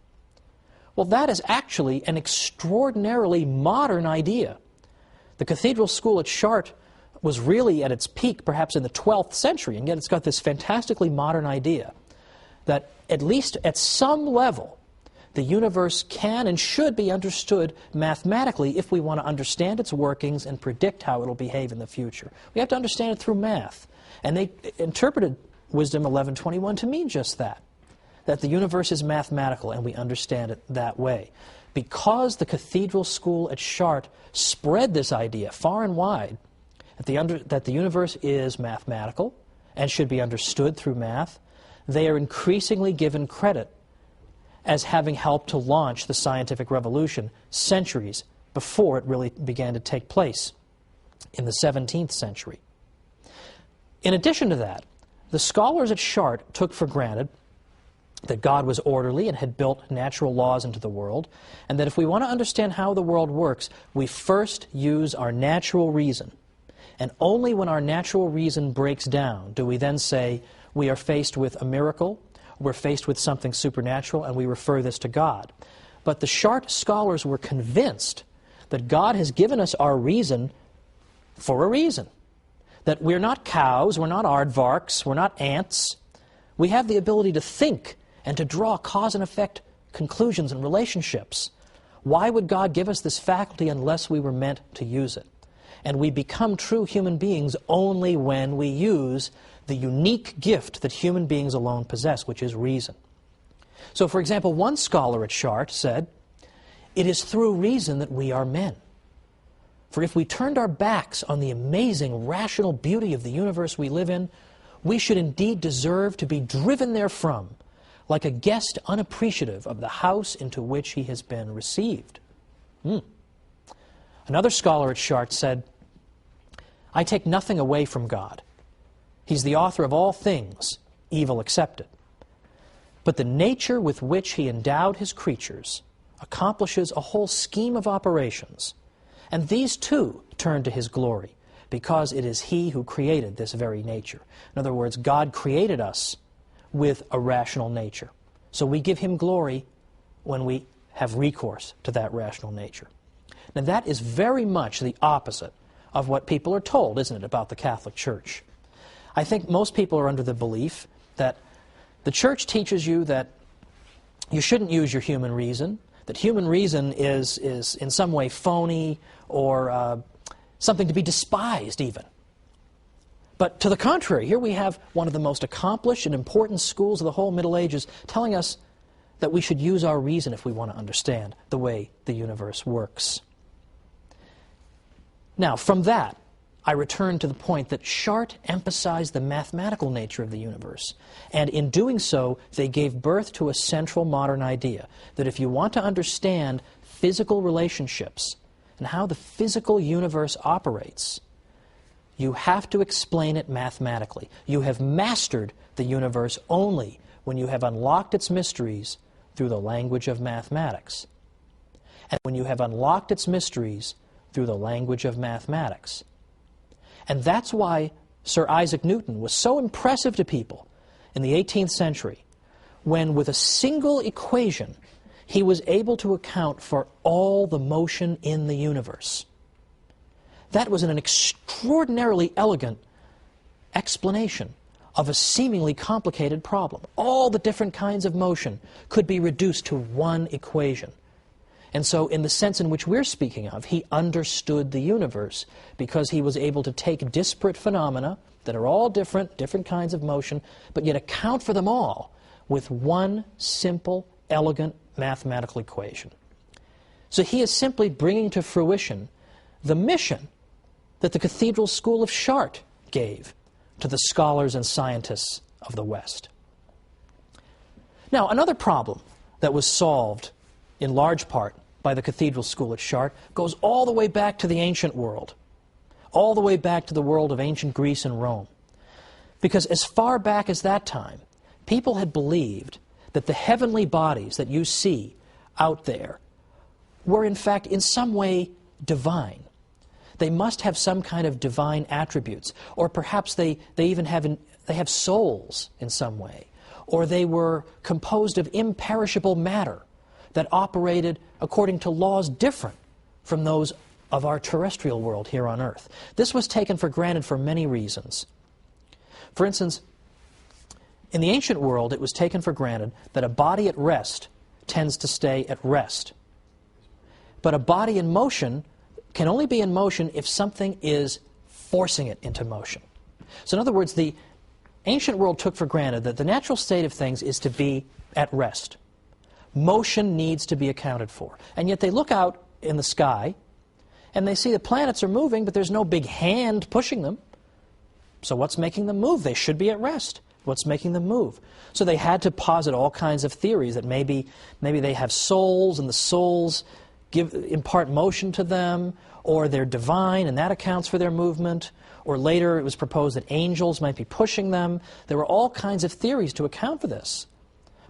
Well, that is actually an extraordinarily modern idea. The Cathedral School at Chartres was really at its peak perhaps in the 12th century, and yet it's got this fantastically modern idea that at least at some level the universe can and should be understood mathematically if we want to understand its workings and predict how it will behave in the future. We have to understand it through math. And they interpreted Wisdom 11:21 to mean just that the the is mathematical and we understand it that way. Because the Cathedral School at Chartres spread this idea far and wide that the universe is mathematical and should be understood through math, they are increasingly given credit as having helped to launch the scientific revolution centuries before it really began to take place in the 17th century. In addition to that, the scholars at Chartres took for granted that God was orderly and had built natural laws into the world, and that if we want to understand how the world works, we first use our natural reason. And only when our natural reason breaks down do we then say we are faced with a miracle, we're faced with something supernatural, and we refer this to God. But the Chartres scholars were convinced that God has given us our reason for a reason. That we're not cows, we're not aardvarks, we're not ants. We have the ability to think and to draw cause and effect conclusions and relationships. Why would God give us this faculty unless we were meant to use it? And we become true human beings only when we use the unique gift that human beings alone possess, which is reason. So, for example, one scholar at Chartres said, "It is through reason that we are men. For if we turned our backs on the amazing rational beauty of the universe we live in, we should indeed deserve to be driven therefrom, like a guest unappreciative of the house into which he has been received." Another scholar at Chartres said, "I take nothing away from God. He's the author of all things, evil excepted. But the nature with which he endowed his creatures accomplishes a whole scheme of operations, and these too turn to his glory, because it is he who created this very nature." In other words, God created us with a rational nature. So we give him glory when we have recourse to that rational nature. Now that is very much the opposite of what people are told, isn't it, about the Catholic Church? I think most people are under the belief that the Church teaches you that you shouldn't use your human reason, that human reason is in some way phony or something to be despised even. But to the contrary, here we have one of the most accomplished and important schools of the whole Middle Ages telling us that we should use our reason if we want to understand the way the universe works. Now, from that, I return to the point that Chartres emphasized the mathematical nature of the universe, and in doing so, they gave birth to a central modern idea, that if you want to understand physical relationships and how the physical universe operates, you have to explain it mathematically. You have mastered the universe only when you have unlocked its mysteries through the language of mathematics. And when you have unlocked its mysteries through the language of mathematics. And that's why Sir Isaac Newton was so impressive to people in the 18th century, when with a single equation he was able to account for all the motion in the universe. That was an extraordinarily elegant explanation of a seemingly complicated problem. All the different kinds of motion could be reduced to one equation. And so in the sense in which we're speaking of, he understood the universe because he was able to take disparate phenomena that are all different kinds of motion, but yet account for them all with one simple, elegant mathematical equation. So he is simply bringing to fruition the mission that the Cathedral School of Chartres gave to the scholars and scientists of the West. Now, another problem that was solved in large part by the Cathedral School at Chartres goes all the way back to the ancient world, all the way back to the world of ancient Greece and Rome. Because as far back as that time, people had believed that the heavenly bodies that you see out there were in fact in some way divine, they must have some kind of divine attributes, or perhaps they even have souls in some way, or they were composed of imperishable matter that operated according to laws different from those of our terrestrial world here on Earth. This was taken for granted for many reasons. For instance, in the ancient world, it was taken for granted that a body at rest tends to stay at rest. But a body in motion can only be in motion if something is forcing it into motion. So in other words, the ancient world took for granted that the natural state of things is to be at rest. Motion needs to be accounted for. And yet they look out in the sky and they see the planets are moving, but there's no big hand pushing them. So what's making them move? They should be at rest. What's making them move? So they had to posit all kinds of theories that maybe they have souls and the souls impart motion to them, or they're divine and that accounts for their movement, or later it was proposed that angels might be pushing them. There were all kinds of theories to account for this.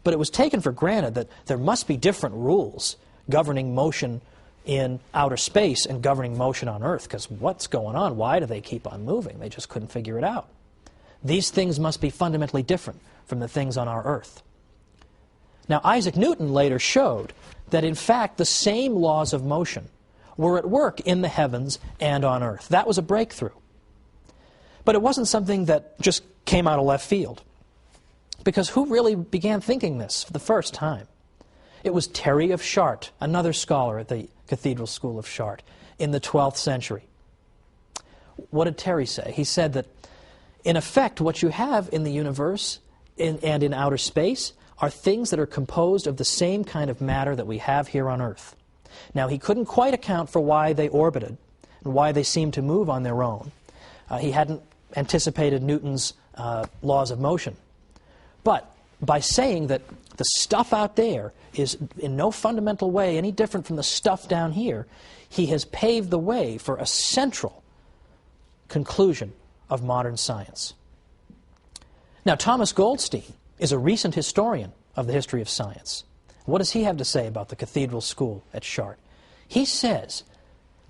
But it was taken for granted that there must be different rules governing motion in outer space and governing motion on Earth, because what's going on? Why do they keep on moving? They just couldn't figure it out. These things must be fundamentally different from the things on our Earth. Now, Isaac Newton later showed that, in fact, the same laws of motion were at work in the heavens and on Earth. That was a breakthrough. But it wasn't something that just came out of left field. Because who really began thinking this for the first time? It was Terry of Chartres, another scholar at the Cathedral School of Chartres, in the 12th century. What did Terry say? He said that, in effect, what you have in the universe and in outer space are things that are composed of the same kind of matter that we have here on Earth. Now, he couldn't quite account for why they orbited and why they seemed to move on their own. He hadn't anticipated Newton's laws of motion. But by saying that the stuff out there is in no fundamental way any different from the stuff down here, he has paved the way for a central conclusion of modern science. Now, Thomas Goldstein is a recent historian of the history of science. What does he have to say about the Cathedral School at Chartres? He says,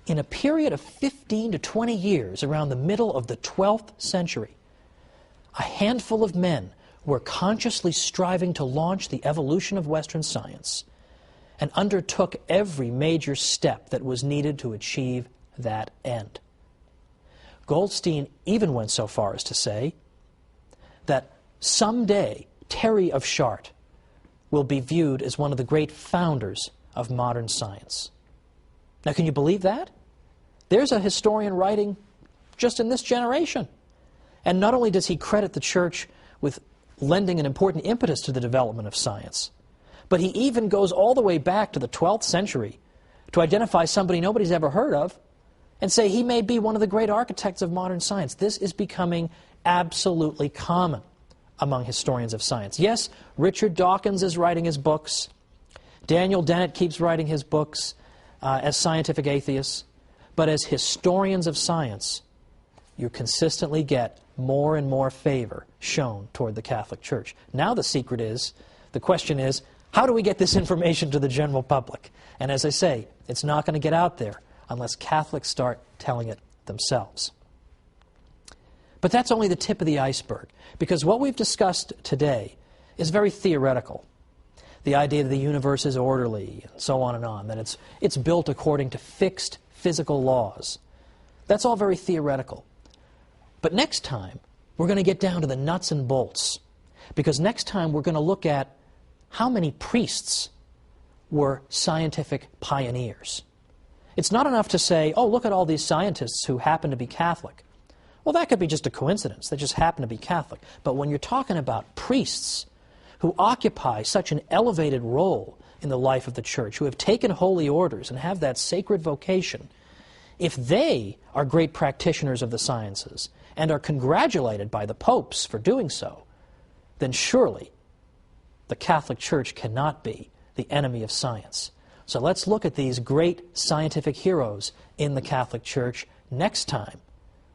in a period of 15 to 20 years around the middle of the 12th century, a handful of men were consciously striving to launch the evolution of Western science and undertook every major step that was needed to achieve that end. Goldstein even went so far as to say that someday Terry of Chartres will be viewed as one of the great founders of modern science. Now, can you believe that? There's a historian writing just in this generation. And not only does he credit the church with lending an important impetus to the development of science, but he even goes all the way back to the 12th century to identify somebody nobody's ever heard of and say he may be one of the great architects of modern science. This is becoming absolutely common among historians of science. Yes, Richard Dawkins is writing his books. Daniel Dennett keeps writing his books as scientific atheists. But as historians of science, you consistently get more and more favor shown toward the Catholic Church. Now the question is, how do we get this information to the general public? And as I say, it's not going to get out there unless Catholics start telling it themselves. But that's only the tip of the iceberg, because what we've discussed today is very theoretical. The idea that the universe is orderly, and so on and on, that it's built according to fixed physical laws. That's all very theoretical. But next time, we're going to get down to the nuts and bolts, because next time we're going to look at how many priests were scientific pioneers. It's not enough to say, oh, look at all these scientists who happen to be Catholic. Well, that could be just a coincidence. They just happen to be Catholic. But when you're talking about priests who occupy such an elevated role in the life of the church, who have taken holy orders and have that sacred vocation, if they are great practitioners of the sciences and are congratulated by the popes for doing so, then surely the Catholic Church cannot be the enemy of science. So let's look at these great scientific heroes in the Catholic Church next time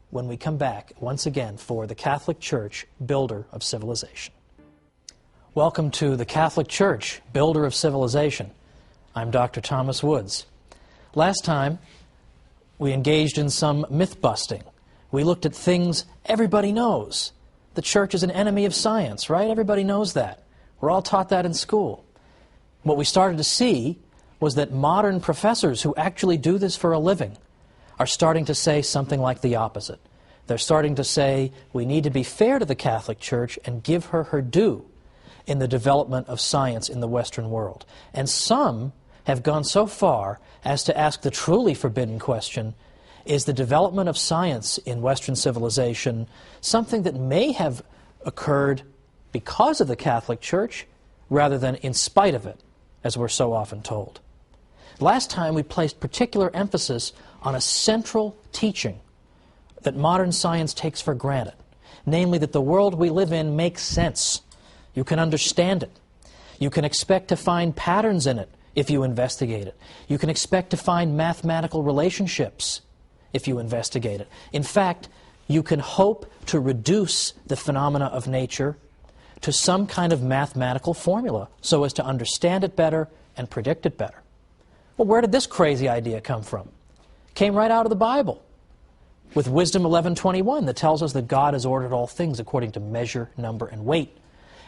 when we come back once again for the Catholic Church, Builder of Civilization. Welcome to the Catholic Church, Builder of Civilization. I'm Dr. Thomas Woods. Last time, We engaged in some myth-busting. We looked at things everybody knows. The church is an enemy of science, right? Everybody knows that. We're all taught that in school. What we started to see was that modern professors who actually do this for a living are starting to say something like the opposite. They're starting to say we need to be fair to the Catholic Church and give her her due in the development of science in the Western world. And some have gone so far as to ask the truly forbidden question, is the development of science in Western civilization something that may have occurred because of the Catholic Church rather than in spite of it, as we're so often told? Last time we placed particular emphasis on a central teaching that modern science takes for granted, namely that the world we live in makes sense. You can understand it. You can expect to find patterns in it if you investigate it. You can expect to find mathematical relationships if you investigate it. In fact, you can hope to reduce the phenomena of nature to some kind of mathematical formula so as to understand it better and predict it better. Well, where did this crazy idea come from? It came right out of the Bible, with Wisdom 11:21 that tells us that God has ordered all things according to measure, number, and weight.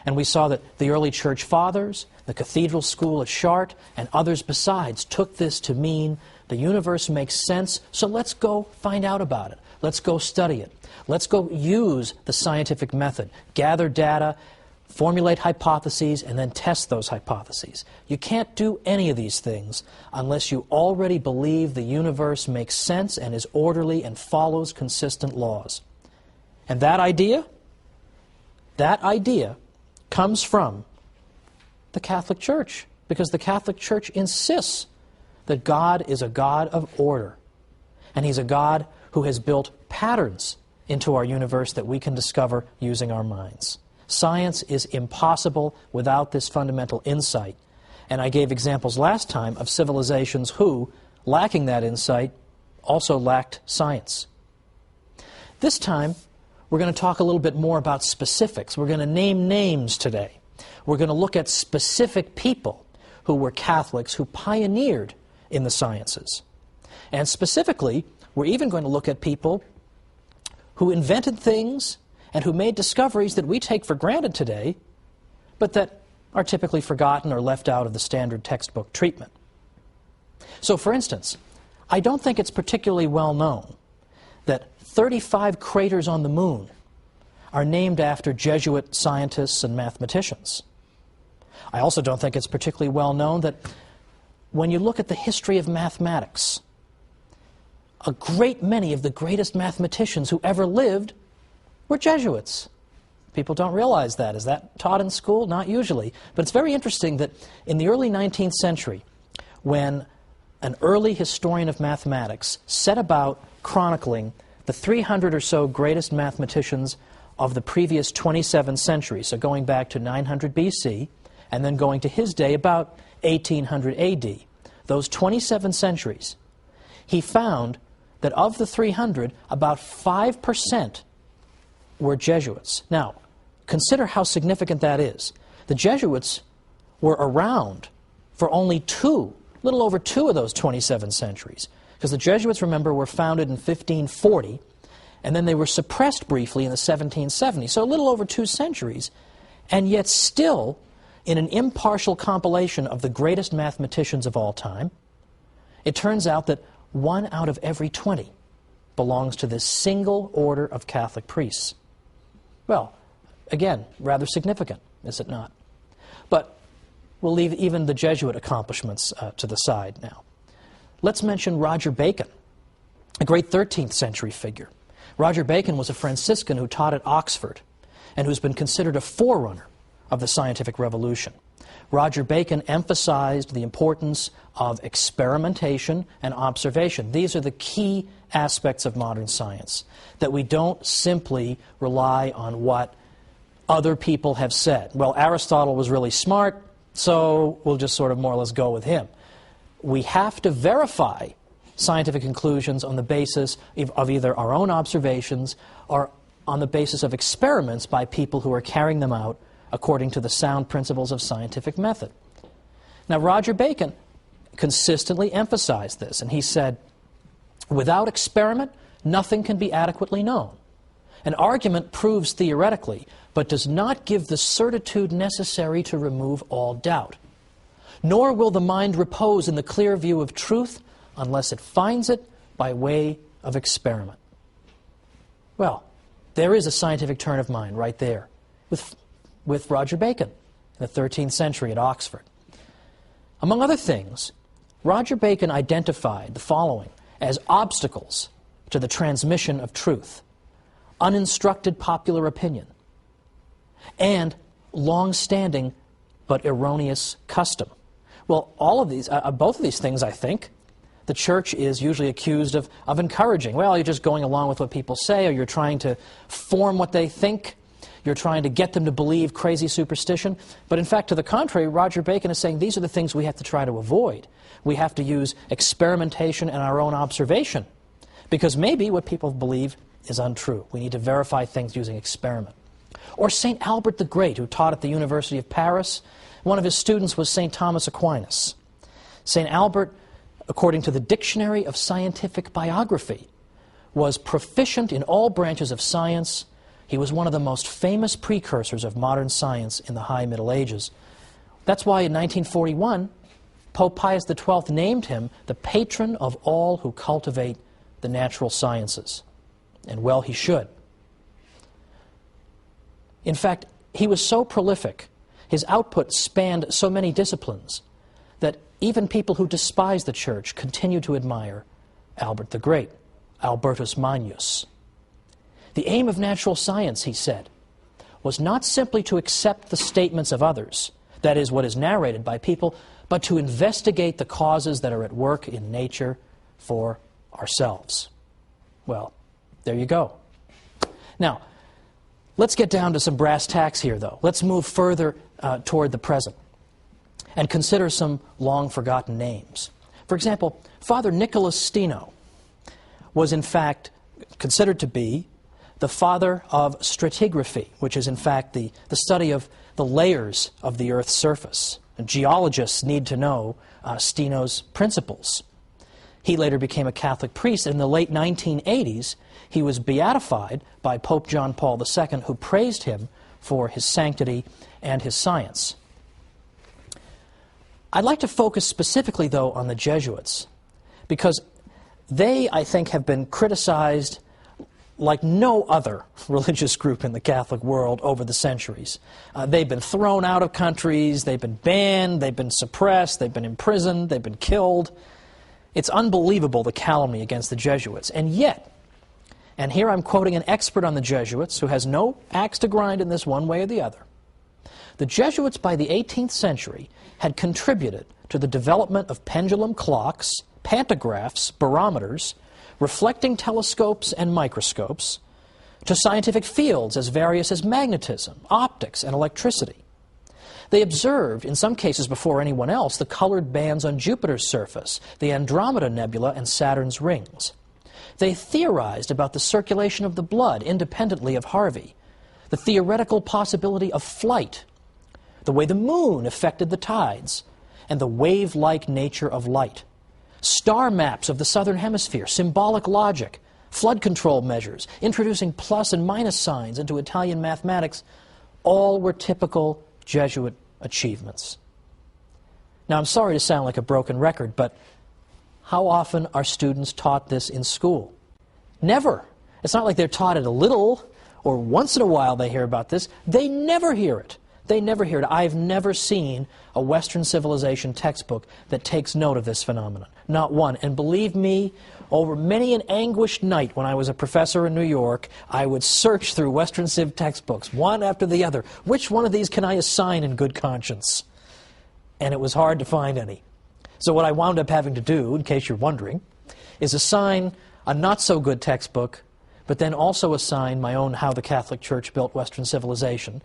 And we saw that the early church fathers, the cathedral school at Chartres, and others besides took this to mean the universe makes sense, so let's go find out about it. Let's go study it. Let's go use the scientific method, gather data, formulate hypotheses, and then test those hypotheses. You can't do any of these things unless you already believe the universe makes sense and is orderly and follows consistent laws. And that idea comes from the Catholic Church, because the Catholic Church insists that God is a God of order, and He's a God who has built patterns into our universe that we can discover using our minds. Science is impossible without this fundamental insight, and I gave examples last time of civilizations who, lacking that insight, also lacked science. This time, we're going to talk a little bit more about specifics. We're going to name names today. We're going to look at specific people who were Catholics who pioneered in the sciences. And specifically, we're even going to look at people who invented things and who made discoveries that we take for granted today, but that are typically forgotten or left out of the standard textbook treatment. So, for instance, I don't think it's particularly well known that 35 craters on the moon are named after Jesuit scientists and mathematicians. I also don't think it's particularly well known that when you look at the history of mathematics, a great many of the greatest mathematicians who ever lived were Jesuits. People don't realize that. Is that taught in school? Not usually. But it's very interesting that in the early 19th century, when an early historian of mathematics set about chronicling the 300 or so greatest mathematicians of the previous 27 centuries, so going back to 900 BC, and then going to his day about 1800 AD, those 27 centuries, he found that of the 300, about 5% were Jesuits. Now, consider how significant that is. The Jesuits were around for only little over two of those 27 centuries. Because the Jesuits, remember, were founded in 1540, and then they were suppressed briefly in the 1770s. So a little over 2 centuries, and yet still, in an impartial compilation of the greatest mathematicians of all time, it turns out that 1 out of every 20 belongs to this single order of Catholic priests. Well, again, rather significant, is it not? But we'll leave even the Jesuit accomplishments to the side now. Let's mention Roger Bacon, a great 13th century figure. Roger Bacon was a Franciscan who taught at Oxford and who's been considered a forerunner of the scientific revolution. Roger Bacon emphasized the importance of experimentation and observation. These are the key aspects of modern science, that we don't simply rely on what other people have said. Well, Aristotle was really smart, so we'll just sort of more or less go with him. We have to verify scientific conclusions on the basis of either our own observations or on the basis of experiments by people who are carrying them out according to the sound principles of scientific method. Now, Roger Bacon consistently emphasized this, and he said, Without experiment, nothing can be adequately known. An argument proves theoretically, but does not give the certitude necessary to remove all doubt. Nor will the mind repose in the clear view of truth unless it finds it by way of experiment. Well, there is a scientific turn of mind right there with Roger Bacon in the 13th century at Oxford. Among other things, Roger Bacon identified the following as obstacles to the transmission of truth: uninstructed popular opinion and long-standing but erroneous custom. Well, all of these, both of these things, I think, the church is usually accused of encouraging. Well, you're just going along with what people say, or you're trying to form what they think. You're trying to get them to believe crazy superstition. But in fact, to the contrary, Roger Bacon is saying these are the things we have to try to avoid. We have to use experimentation and our own observation, because maybe what people believe is untrue. We need to verify things using experiment. Or St. Albert the Great, who taught at the University of Paris. One of his students was St. Thomas Aquinas. St. Albert, according to the Dictionary of Scientific Biography, was proficient in all branches of science. He was one of the most famous precursors of modern science in the High Middle Ages. That's why in 1941, Pope Pius XII named him the patron of all who cultivate the natural sciences. And well, he should. In fact, he was so prolific, his output spanned so many disciplines, that even people who despise the church continue to admire Albert the Great, Albertus Magnus. The aim of natural science, he said, was not simply to accept the statements of others, that is, what is narrated by people, but to investigate the causes that are at work in nature for ourselves. Well, there you go. Now, let's get down to some brass tacks here, though. Let's move further toward the present and consider some long-forgotten names. For example, Father Nicholas Steno was in fact considered to be the father of stratigraphy, which is in fact the study of the layers of the Earth's surface. And geologists need to know Steno's principles. He later became a Catholic priest, and in the late 1980s, he was beatified by Pope John Paul II, who praised him for his sanctity and his science. I'd like to focus specifically, though, on the Jesuits, because they, I think, have been criticized like no other religious group in the Catholic world over the centuries. They've been thrown out of countries, they've been banned, they've been suppressed, they've been imprisoned, they've been killed. It's unbelievable, the calumny against the Jesuits. And yet, and here I'm quoting an expert on the Jesuits who has no axe to grind in this one way or the other, the Jesuits by the 18th century had contributed to the development of pendulum clocks, pantographs, barometers, reflecting telescopes and microscopes, to scientific fields as various as magnetism, optics, and electricity. They observed, in some cases before anyone else, the colored bands on Jupiter's surface, the Andromeda Nebula, and Saturn's rings. They theorized about the circulation of the blood independently of Harvey, the theoretical possibility of flight, the way the moon affected the tides, and the wave-like nature of light. Star maps of the southern hemisphere, symbolic logic, flood control measures, introducing plus and minus signs into Italian mathematics, all were typical Jesuit achievements. Now, I'm sorry to sound like a broken record, but how often are students taught this in school? Never. It's not like they're taught it a little, or once in a while they hear about this. They never hear it. They never hear it. I've never seen a Western civilization textbook that takes note of this phenomenon. Not one. And believe me, over many an anguished night when I was a professor in New York, I would search through Western Civ textbooks, one after the other. Which one of these can I assign in good conscience? And it was hard to find any. So what I wound up having to do, in case you're wondering, is assign a not-so-good textbook, but then also assign my own How the Catholic Church Built Western Civilization.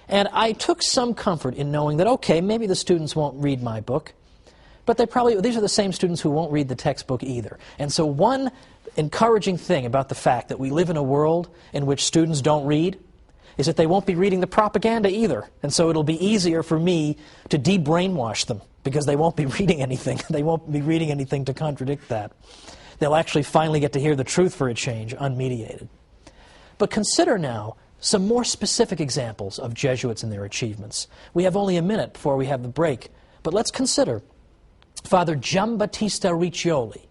And I took some comfort in knowing that, okay, maybe the students won't read my book, but these are the same students who won't read the textbook either. And so one encouraging thing about the fact that we live in a world in which students don't read is that they won't be reading the propaganda either. And so it'll be easier for me to de-brainwash them because they won't be reading anything. They won't be reading anything to contradict that. They'll actually finally get to hear the truth for a change, unmediated. But consider now some more specific examples of Jesuits and their achievements. We have only a minute before we have the break, but let's consider Father Giambattista Riccioli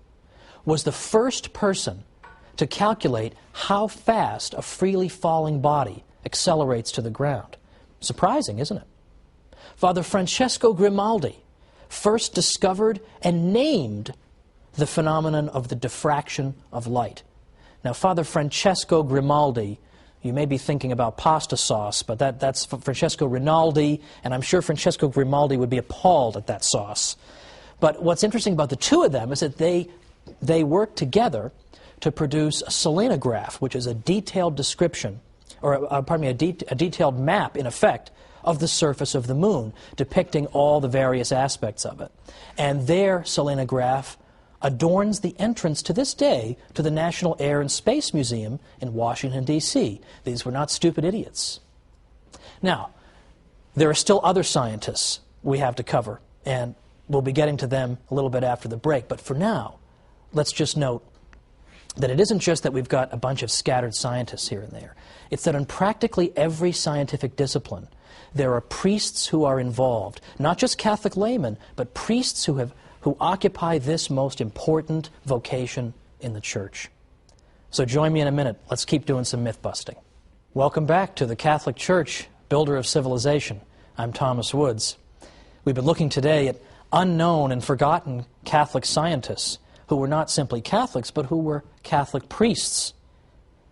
was the first person to calculate how fast a freely falling body accelerates to the ground. Surprising, isn't it? Father Francesco Grimaldi first discovered and named the phenomenon of the diffraction of light. Now, Father Francesco Grimaldi, you may be thinking about pasta sauce, but that's Francesco Rinaldi, and I'm sure Francesco Grimaldi would be appalled at that sauce. But what's interesting about the two of them is that they worked together to produce a selenograph, which is a detailed description, or a detailed map, in effect, of the surface of the moon, depicting all the various aspects of it. And their selenograph adorns the entrance to this day to the National Air and Space Museum in Washington, D.C. These were not stupid idiots. Now, there are still other scientists we have to cover, and we'll be getting to them a little bit after the break. But for now, let's just note that it isn't just that we've got a bunch of scattered scientists here and there. It's that in practically every scientific discipline, there are priests who are involved, not just Catholic laymen, but priests who occupy this most important vocation in the Church. So join me in a minute. Let's keep doing some myth-busting. Welcome back to the Catholic Church, builder of civilization. I'm Thomas Woods. We've been looking today at unknown and forgotten Catholic scientists who were not simply Catholics, but who were Catholic priests.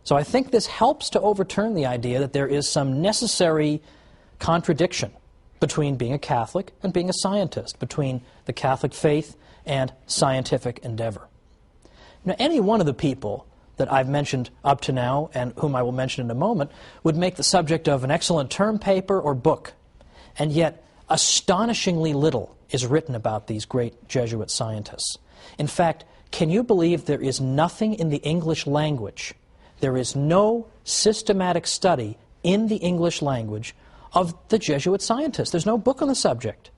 So I think this helps to overturn the idea that there is some necessary contradiction between being a Catholic and being a scientist, between the Catholic faith and scientific endeavor. Now, any one of the people that I've mentioned up to now, and whom I will mention in a moment, would make the subject of an excellent term paper or book, and yet astonishingly little is written about these great Jesuit scientists. In fact, can you believe there is nothing in the English language, there is no systematic study in the English language of the Jesuit scientists? There's no book on the subject.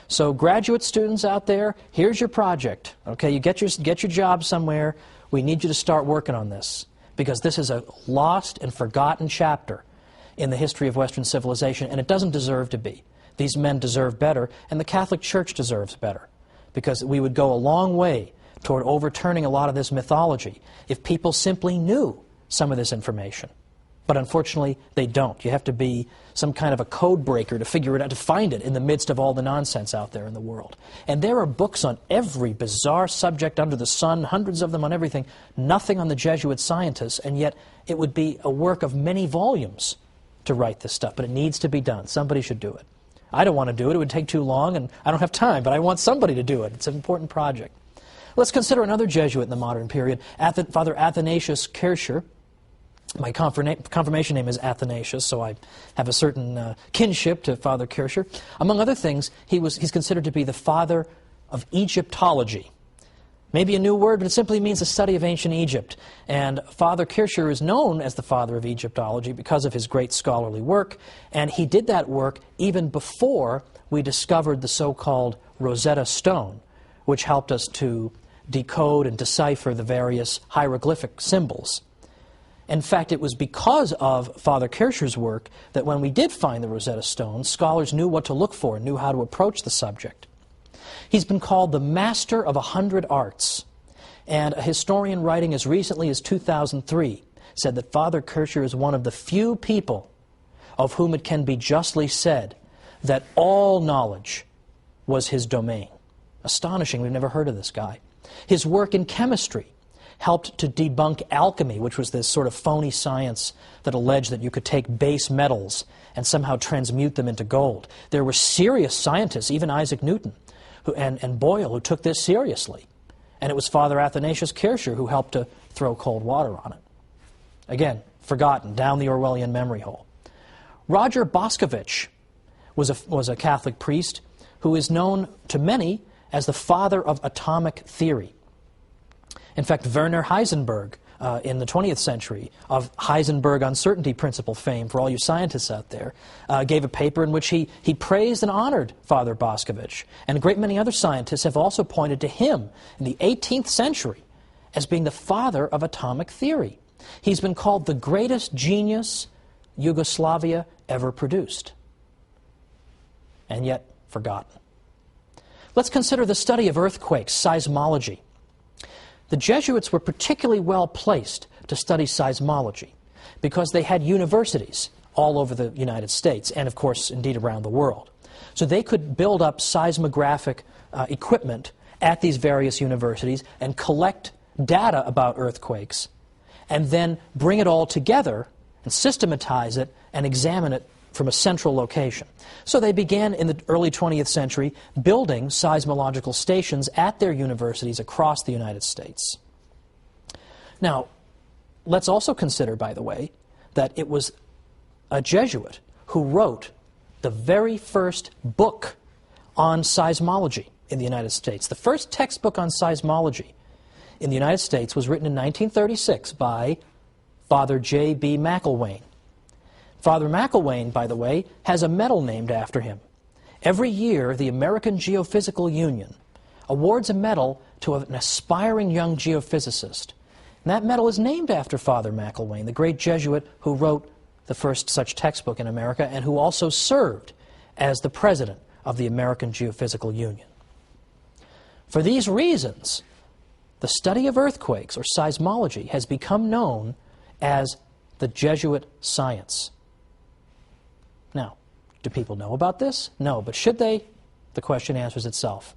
So graduate students out there, here's your project. Okay, you get your job somewhere. We need you to start working on this, because this is a lost and forgotten chapter in the history of Western civilization, and it doesn't deserve to be. These men deserve better, and the Catholic Church deserves better, because we would go a long way toward overturning a lot of this mythology if people simply knew some of this information. But unfortunately, they don't. You have to be some kind of a code breaker to figure it out, to find it in the midst of all the nonsense out there in the world. And there are books on every bizarre subject under the sun, hundreds of them on everything, nothing on the Jesuit scientists, and yet it would be a work of many volumes to write this stuff. But it needs to be done. Somebody should do it. I don't want to do it. It would take too long, and I don't have time, but I want somebody to do it. It's an important project. Let's consider another Jesuit in the modern period, Father Athanasius Kircher. My confirmation name is Athanasius, so I have a certain kinship to Father Kircher. Among other things, he's considered to be the father of Egyptology. Maybe a new word, but it simply means the study of ancient Egypt. And Father Kircher is known as the father of Egyptology because of his great scholarly work, and he did that work even before we discovered the so-called Rosetta Stone, which helped us to decode and decipher the various hieroglyphic symbols. In fact, it was because of Father Kircher's work that when we did find the Rosetta Stone, scholars knew what to look for, knew how to approach the subject. He's been called the master of 100 arts, and a historian writing as recently as 2003 said that Father Kircher is one of the few people of whom it can be justly said that all knowledge was his domain. Astonishing, we've never heard of this guy. His work in chemistry helped to debunk alchemy, which was this sort of phony science that alleged that you could take base metals and somehow transmute them into gold. There were serious scientists, even Isaac Newton and Boyle, who took this seriously. And it was Father Athanasius Kircher who helped to throw cold water on it. Again, forgotten, down the Orwellian memory hole. Roger Boscovich was a Catholic priest who is known to many as the father of atomic theory. In fact, Werner Heisenberg, in the 20th century, of Heisenberg uncertainty principle fame for all you scientists out there, gave a paper in which he praised and honored Father Boscovich. And a great many other scientists have also pointed to him in the 18th century as being the father of atomic theory. He's been called the greatest genius Yugoslavia ever produced, and yet forgotten. Let's consider the study of earthquakes, seismology. The Jesuits were particularly well placed to study seismology because they had universities all over the United States and, of course, indeed around the world. So they could build up seismographic equipment at these various universities and collect data about earthquakes and then bring it all together and systematize it and examine it from a central location. So they began in the early 20th century building seismological stations at their universities across the United States. Now, let's also consider, by the way, that it was a Jesuit who wrote the very first book on seismology in the United States. The first textbook on seismology in the United States was written in 1936 by Father J.B. McIlwain. Father McIlwain, by the way, has a medal named after him. Every year, the American Geophysical Union awards a medal to an aspiring young geophysicist. And that medal is named after Father McIlwain, the great Jesuit who wrote the first such textbook in America and who also served as the president of the American Geophysical Union. For these reasons, the study of earthquakes, or seismology, has become known as the Jesuit science. Now, do people know about this? No, but should they? The question answers itself.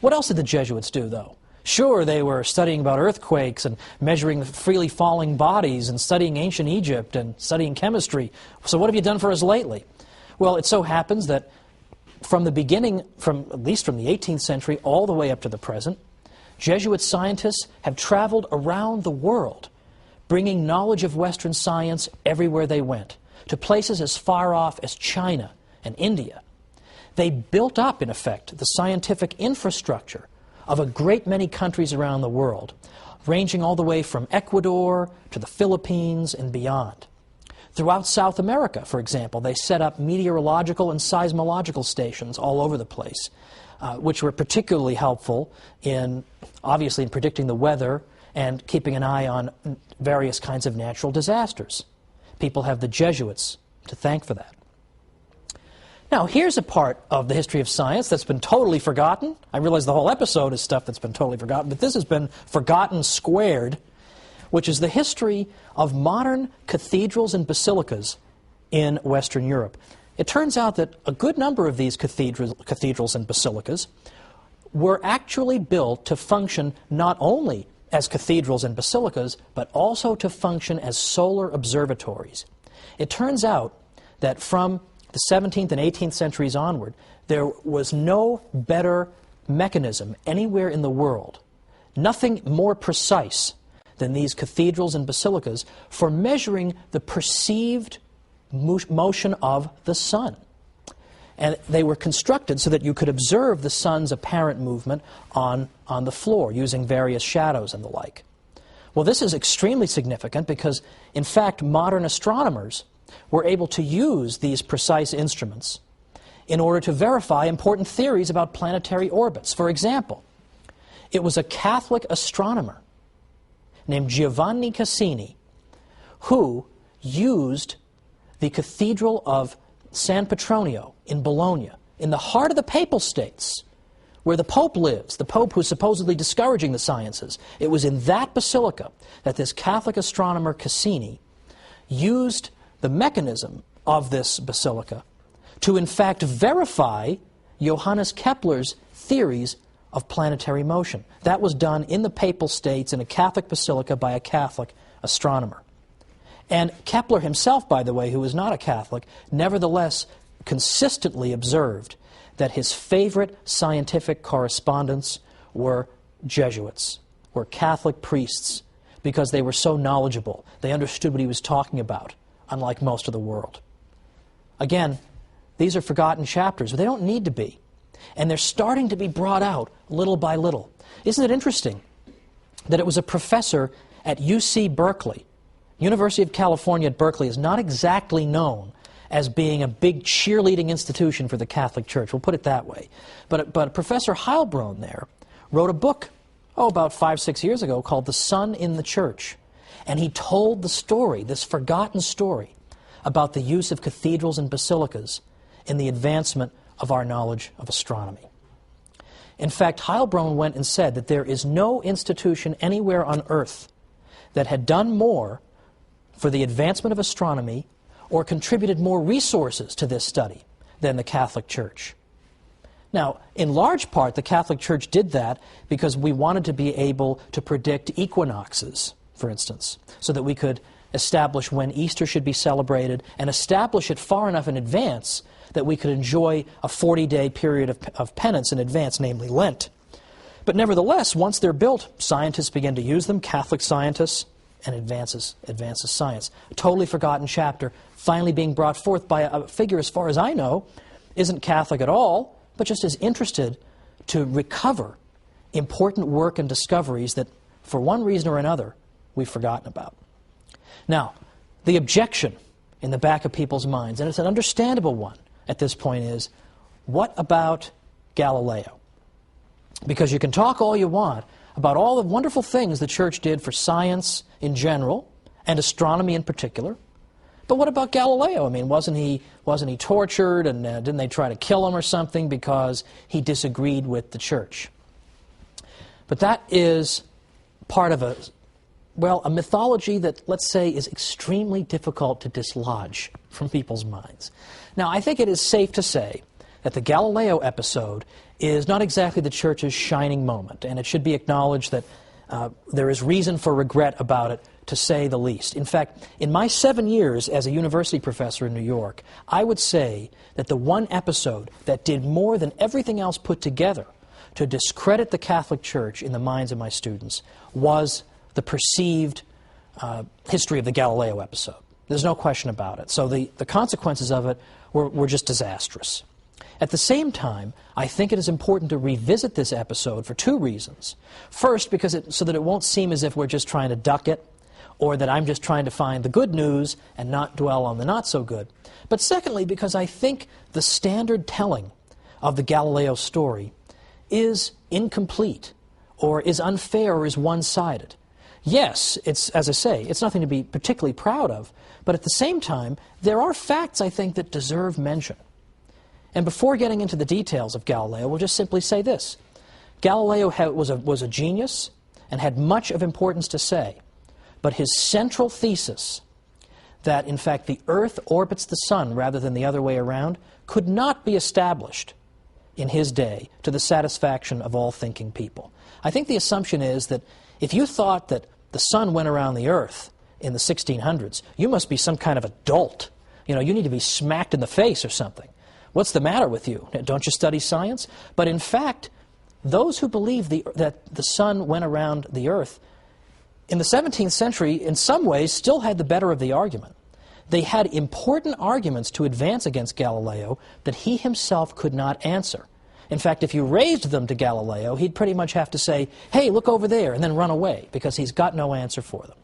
What else did the Jesuits do, though? Sure, they were studying about earthquakes and measuring freely falling bodies and studying ancient Egypt and studying chemistry. So what have you done for us lately? Well, it so happens that from the beginning, at least from the 18th century all the way up to the present, Jesuit scientists have traveled around the world, bringing knowledge of Western science everywhere they went, to places as far off as China and India. They built up, in effect, the scientific infrastructure of a great many countries around the world, ranging all the way from Ecuador to the Philippines and beyond. Throughout South America, for example, they set up meteorological and seismological stations all over the place, which were particularly helpful obviously in predicting the weather and keeping an eye on various kinds of natural disasters. People have the Jesuits to thank for that. Now, here's a part of the history of science that's been totally forgotten. I realize the whole episode is stuff that's been totally forgotten, but this has been forgotten squared, which is the history of modern cathedrals and basilicas in Western Europe. It turns out that a good number of these cathedrals and basilicas were actually built to function not only as cathedrals and basilicas, but also to function as solar observatories. It turns out that from the 17th and 18th centuries onward, there was no better mechanism anywhere in the world, nothing more precise than these cathedrals and basilicas for measuring the perceived motion of the sun. And they were constructed so that you could observe the sun's apparent movement on the floor using various shadows and the like. Well, this is extremely significant because, in fact, modern astronomers were able to use these precise instruments in order to verify important theories about planetary orbits. For example, it was a Catholic astronomer named Giovanni Cassini who used the Cathedral of San Petronio in Bologna, in the heart of the Papal States, where the Pope lives, the Pope who's supposedly discouraging the sciences. It was in that basilica that this Catholic astronomer Cassini used the mechanism of this basilica to in fact verify Johannes Kepler's theories of planetary motion. That was done in the Papal States in a Catholic basilica by a Catholic astronomer. And Kepler himself, by the way, who was not a Catholic, nevertheless consistently observed that his favorite scientific correspondents were Jesuits, were Catholic priests, because they were so knowledgeable. They understood what he was talking about, unlike most of the world. Again, these are forgotten chapters, but they don't need to be. And they're starting to be brought out little by little. Isn't it interesting that it was a professor at UC Berkeley? University of California at Berkeley is not exactly known as being a big cheerleading institution for the Catholic Church. We'll put it that way. But Professor Heilbronn there wrote a book about 5, 6 years ago, called The Sun in the Church. And he told the story, this forgotten story, about the use of cathedrals and basilicas in the advancement of our knowledge of astronomy. In fact, Heilbronn went and said that there is no institution anywhere on earth that had done more for the advancement of astronomy or contributed more resources to this study than the Catholic Church. Now, in large part, the Catholic Church did that because we wanted to be able to predict equinoxes, for instance, so that we could establish when Easter should be celebrated and establish it far enough in advance that we could enjoy a 40-day period of penance in advance, namely Lent. But nevertheless, once they're built, scientists begin to use them, Catholic scientists, and advances science. A totally forgotten chapter, finally being brought forth by a figure, as far as I know, isn't Catholic at all, but just is interested to recover important work and discoveries that, for one reason or another, we've forgotten about. Now, the objection in the back of people's minds, and it's an understandable one at this point, is, what about Galileo? Because you can talk all you want about all the wonderful things the Church did for science in general, and astronomy in particular, but what about Galileo? I mean, wasn't he tortured, and didn't they try to kill him or something because he disagreed with the Church? But that is part of a mythology that, let's say, is extremely difficult to dislodge from people's minds. Now, I think it is safe to say that the Galileo episode is not exactly the Church's shining moment, and it should be acknowledged that there is reason for regret about it, to say the least. In fact, in my 7 years as a university professor in New York, I would say that the one episode that did more than everything else put together to discredit the Catholic Church in the minds of my students was the perceived history of the Galileo episode. There's no question about it. So the consequences of it were just disastrous. At the same time, I think it is important to revisit this episode for 2 reasons. First, because so that it won't seem as if we're just trying to duck it, or that I'm just trying to find the good news and not dwell on the not-so-good. But secondly, because I think the standard telling of the Galileo story is incomplete, or is unfair, or is one-sided. Yes, it's, as I say, it's nothing to be particularly proud of, but at the same time, there are facts, I think, that deserve mention. And before getting into the details of Galileo, we'll just simply say this. Galileo was a genius and had much of importance to say. But his central thesis, that in fact the Earth orbits the Sun rather than the other way around, could not be established in his day to the satisfaction of all thinking people. I think the assumption is that if you thought that the Sun went around the Earth in the 1600s, you must be some kind of a dolt. You know, you need to be smacked in the face or something. What's the matter with you? Don't you study science? But in fact, those who believe that the Sun went around the Earth in the 17th century, in some ways, still had the better of the argument. They had important arguments to advance against Galileo that he himself could not answer. In fact, if you raised them to Galileo, he'd pretty much have to say, hey, look over there, and then run away, because he's got no answer for them.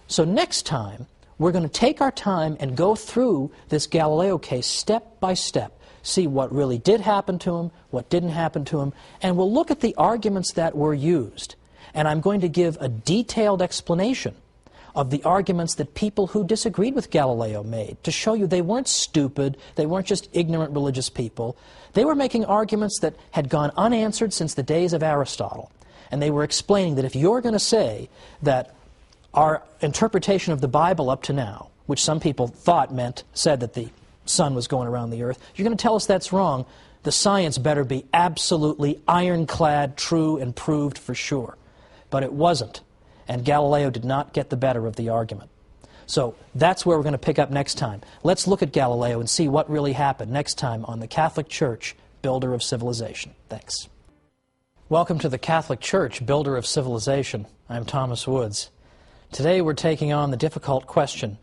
So next time, we're going to take our time and go through this Galileo case step by step, see what really did happen to him, what didn't happen to him, and we'll look at the arguments that were used. And I'm going to give a detailed explanation of the arguments that people who disagreed with Galileo made, to show you they weren't stupid, they weren't just ignorant religious people. They were making arguments that had gone unanswered since the days of Aristotle. And they were explaining that if you're going to say that our interpretation of the Bible up to now, which some people said that the Sun was going around the Earth, you're going to tell us that's wrong, the science better be absolutely ironclad, true, and proved for sure. But it wasn't, and Galileo did not get the better of the argument. So that's where we're going to pick up next time. Let's look at Galileo and see what really happened next time on the Catholic Church, Builder of Civilization. Thanks. Welcome to the Catholic Church, Builder of Civilization. I'm Thomas Woods. Today we're taking on the difficult question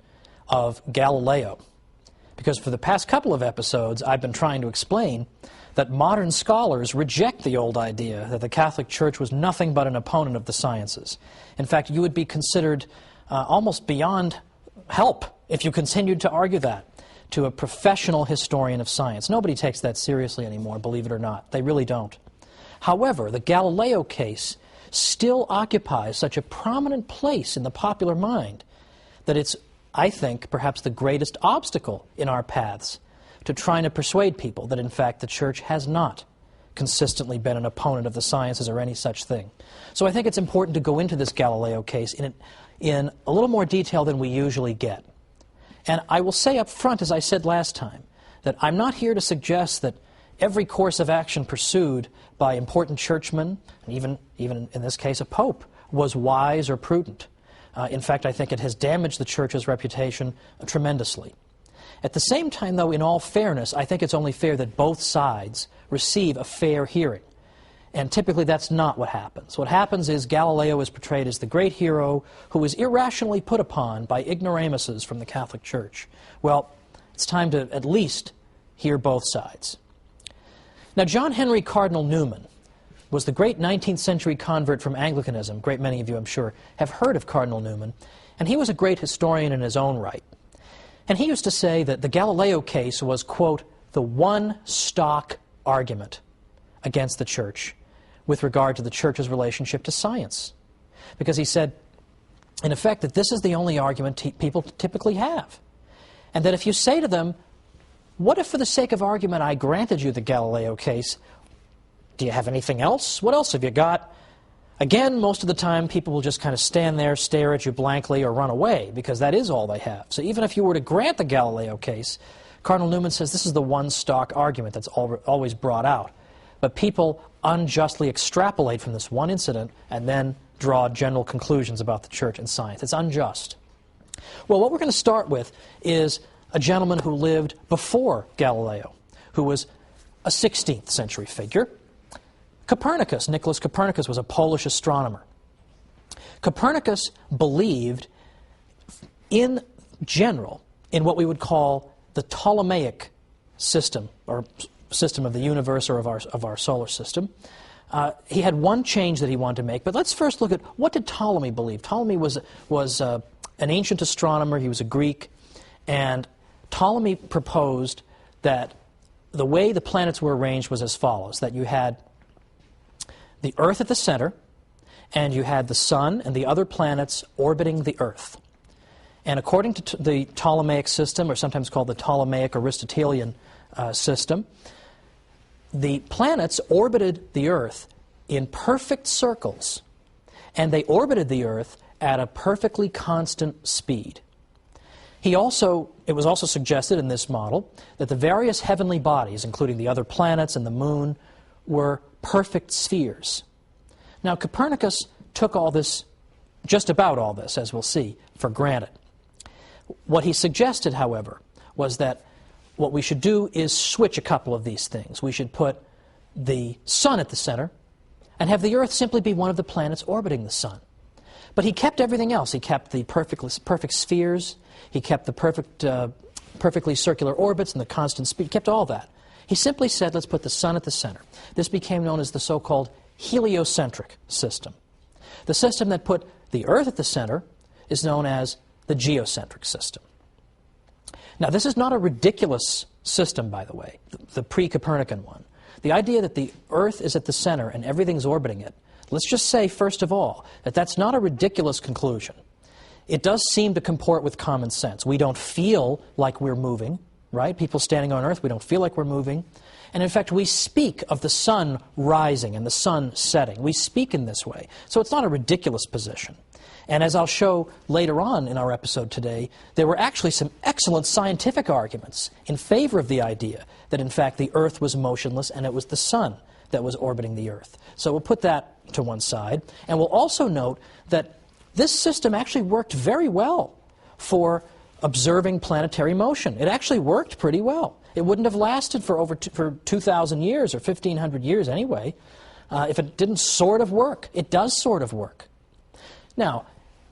of Galileo, because for the past couple of episodes I've been trying to explain that modern scholars reject the old idea that the Catholic Church was nothing but an opponent of the sciences. In fact, you would be considered almost beyond help if you continued to argue that to a professional historian of science. Nobody takes that seriously anymore, believe it or not. They really don't. However, the Galileo case still occupies such a prominent place in the popular mind that it's, I think, perhaps the greatest obstacle in our paths to trying to persuade people that, in fact, the Church has not consistently been an opponent of the sciences or any such thing. So I think it's important to go into this Galileo case in a little more detail than we usually get. And I will say up front, as I said last time, that I'm not here to suggest that every course of action pursued by important churchmen, and even in this case a pope, was wise or prudent. In fact, I think it has damaged the Church's reputation tremendously. At the same time, though, in all fairness, I think it's only fair that both sides receive a fair hearing. And typically that's not what happens. What happens is Galileo is portrayed as the great hero who is irrationally put upon by ignoramuses from the Catholic Church. Well, it's time to at least hear both sides. Now, John Henry Cardinal Newman was the great 19th century convert from Anglicanism. A great many of you, I'm sure, have heard of Cardinal Newman. And he was a great historian in his own right. And he used to say that the Galileo case was, quote, the one stock argument against the Church with regard to the Church's relationship to science. Because he said, in effect, that this is the only argument people typically have. And that if you say to them, what if for the sake of argument I granted you the Galileo case, do you have anything else? What else have you got? Again, most of the time people will just kind of stand there, stare at you blankly, or run away, because that is all they have. So even if you were to grant the Galileo case, Cardinal Newman says this is the one stock argument that's always brought out. But people unjustly extrapolate from this one incident and then draw general conclusions about the Church and science. It's unjust. Well, what we're going to start with is a gentleman who lived before Galileo, who was a 16th century figure. Copernicus, Nicholas Copernicus, was a Polish astronomer. Copernicus believed, in general, in what we would call the Ptolemaic system, or system of the universe or of our solar system. He had one change that he wanted to make, but let's first look at what did Ptolemy believe. Ptolemy was an ancient astronomer. He was a Greek, and Ptolemy proposed that the way the planets were arranged was as follows, that you had the Earth at the center, and you had the Sun and the other planets orbiting the Earth. And according to the Ptolemaic system, or sometimes called the Ptolemaic Aristotelian system, the planets orbited the Earth in perfect circles, and they orbited the Earth at a perfectly constant speed. It was also suggested in this model that the various heavenly bodies, including the other planets and the moon, were perfect spheres. Now, Copernicus took all this, just about all this, as we'll see, for granted. What he suggested, however, was that what we should do is switch a couple of these things. We should put the Sun at the center and have the Earth simply be one of the planets orbiting the Sun. But he kept everything else. He kept the perfect spheres. He kept the perfectly circular orbits and the constant speed. He kept all that. He simply said, let's put the Sun at the center. This became known as the so-called heliocentric system. The system that put the Earth at the center is known as the geocentric system. Now, this is not a ridiculous system, by the way, the pre-Copernican one. The idea that the Earth is at the center and everything's orbiting it, let's just say, first of all, that that's not a ridiculous conclusion. It does seem to comport with common sense. We don't feel like we're moving, right? People standing on Earth, we don't feel like we're moving. And in fact, we speak of the sun rising and the sun setting. We speak in this way. So it's not a ridiculous position. And as I'll show later on in our episode today, there were actually some excellent scientific arguments in favor of the idea that, in fact, the Earth was motionless and it was the sun that was orbiting the Earth. So we'll put that to one side. And we'll also note that this system actually worked very well for observing planetary motion. It actually worked pretty well. It wouldn't have lasted for 2,000 years or 1,500 years anyway if it didn't sort of work. It does sort of work. Now,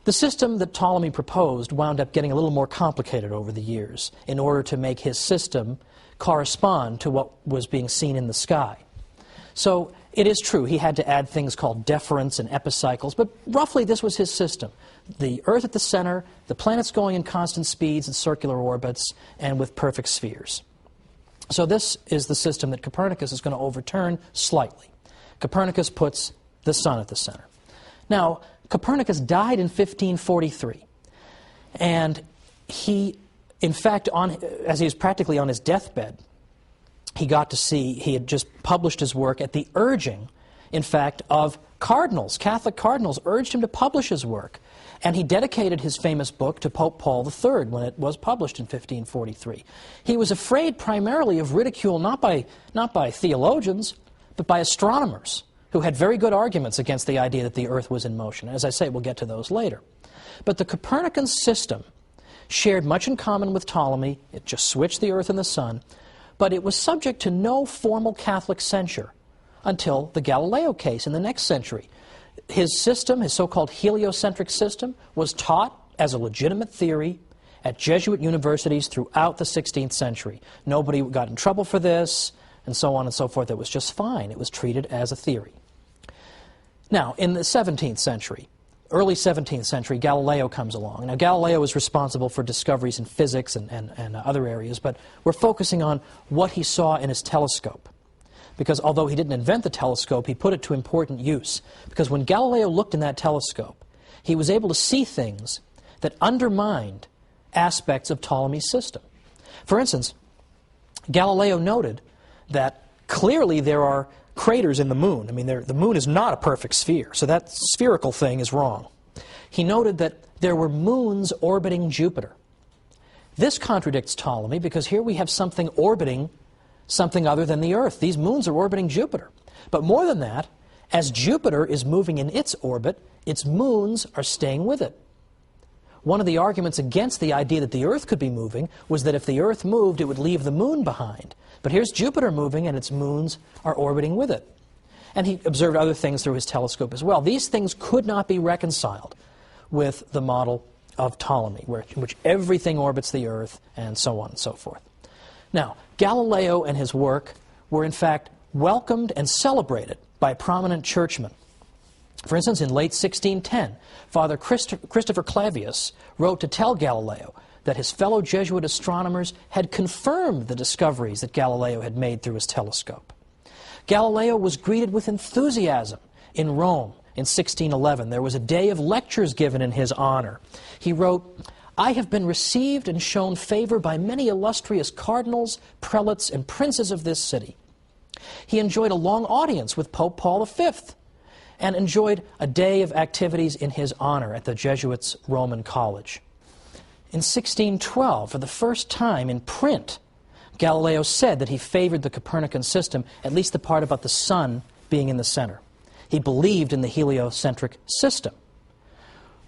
the system that Ptolemy proposed wound up getting a little more complicated over the years in order to make his system correspond to what was being seen in the sky. So it is true, he had to add things called deferents and epicycles, but roughly this was his system. The Earth at the center, the planets going in constant speeds and circular orbits, and with perfect spheres. So this is the system that Copernicus is going to overturn slightly. Copernicus puts the sun at the center. Now, Copernicus died in 1543, and he, in fact, as he was practically on his deathbed, he had just published his work at the urging, in fact, of cardinals. Catholic cardinals urged him to publish his work, and he dedicated his famous book to Pope Paul III when it was published in 1543. He was afraid primarily of ridicule not by theologians, but by astronomers, who had very good arguments against the idea that the Earth was in motion. As I say, we'll get to those later. But the Copernican system shared much in common with Ptolemy. It just switched the Earth and the Sun, but it was subject to no formal Catholic censure until the Galileo case in the next century. His system, his so-called heliocentric system, was taught as a legitimate theory at Jesuit universities throughout the 16th century. Nobody got in trouble for this, and so on and so forth. It was just fine. It was treated as a theory. Now, in the 17th century, early 17th century, Galileo comes along. Now, Galileo was responsible for discoveries in physics and other areas, but we're focusing on what he saw in his telescope. Because although he didn't invent the telescope, he put it to important use. Because when Galileo looked in that telescope, he was able to see things that undermined aspects of Ptolemy's system. For instance, Galileo noted that clearly there are craters in the moon. I mean, the moon is not a perfect sphere, so that spherical thing is wrong. He noted that there were moons orbiting Jupiter. This contradicts Ptolemy because here we have something orbiting something other than the Earth. These moons are orbiting Jupiter. But more than that, as Jupiter is moving in its orbit, its moons are staying with it. One of the arguments against the idea that the Earth could be moving was that if the Earth moved, it would leave the moon behind. But here's Jupiter moving, and its moons are orbiting with it. And he observed other things through his telescope as well. These things could not be reconciled with the model of Ptolemy, in which everything orbits the Earth, and so on and so forth. Now, Galileo and his work were in fact welcomed and celebrated by prominent churchmen. For instance, in late 1610, Father Christopher Clavius wrote to tell Galileo that his fellow Jesuit astronomers had confirmed the discoveries that Galileo had made through his telescope. Galileo was greeted with enthusiasm in Rome in 1611. There was a day of lectures given in his honor. He wrote, "I have been received and shown favor by many illustrious cardinals, prelates, and princes of this city." He enjoyed a long audience with Pope Paul V and enjoyed a day of activities in his honor at the Jesuits' Roman College. In 1612, for the first time in print, Galileo said that he favored the Copernican system, at least the part about the sun being in the center. He believed in the heliocentric system.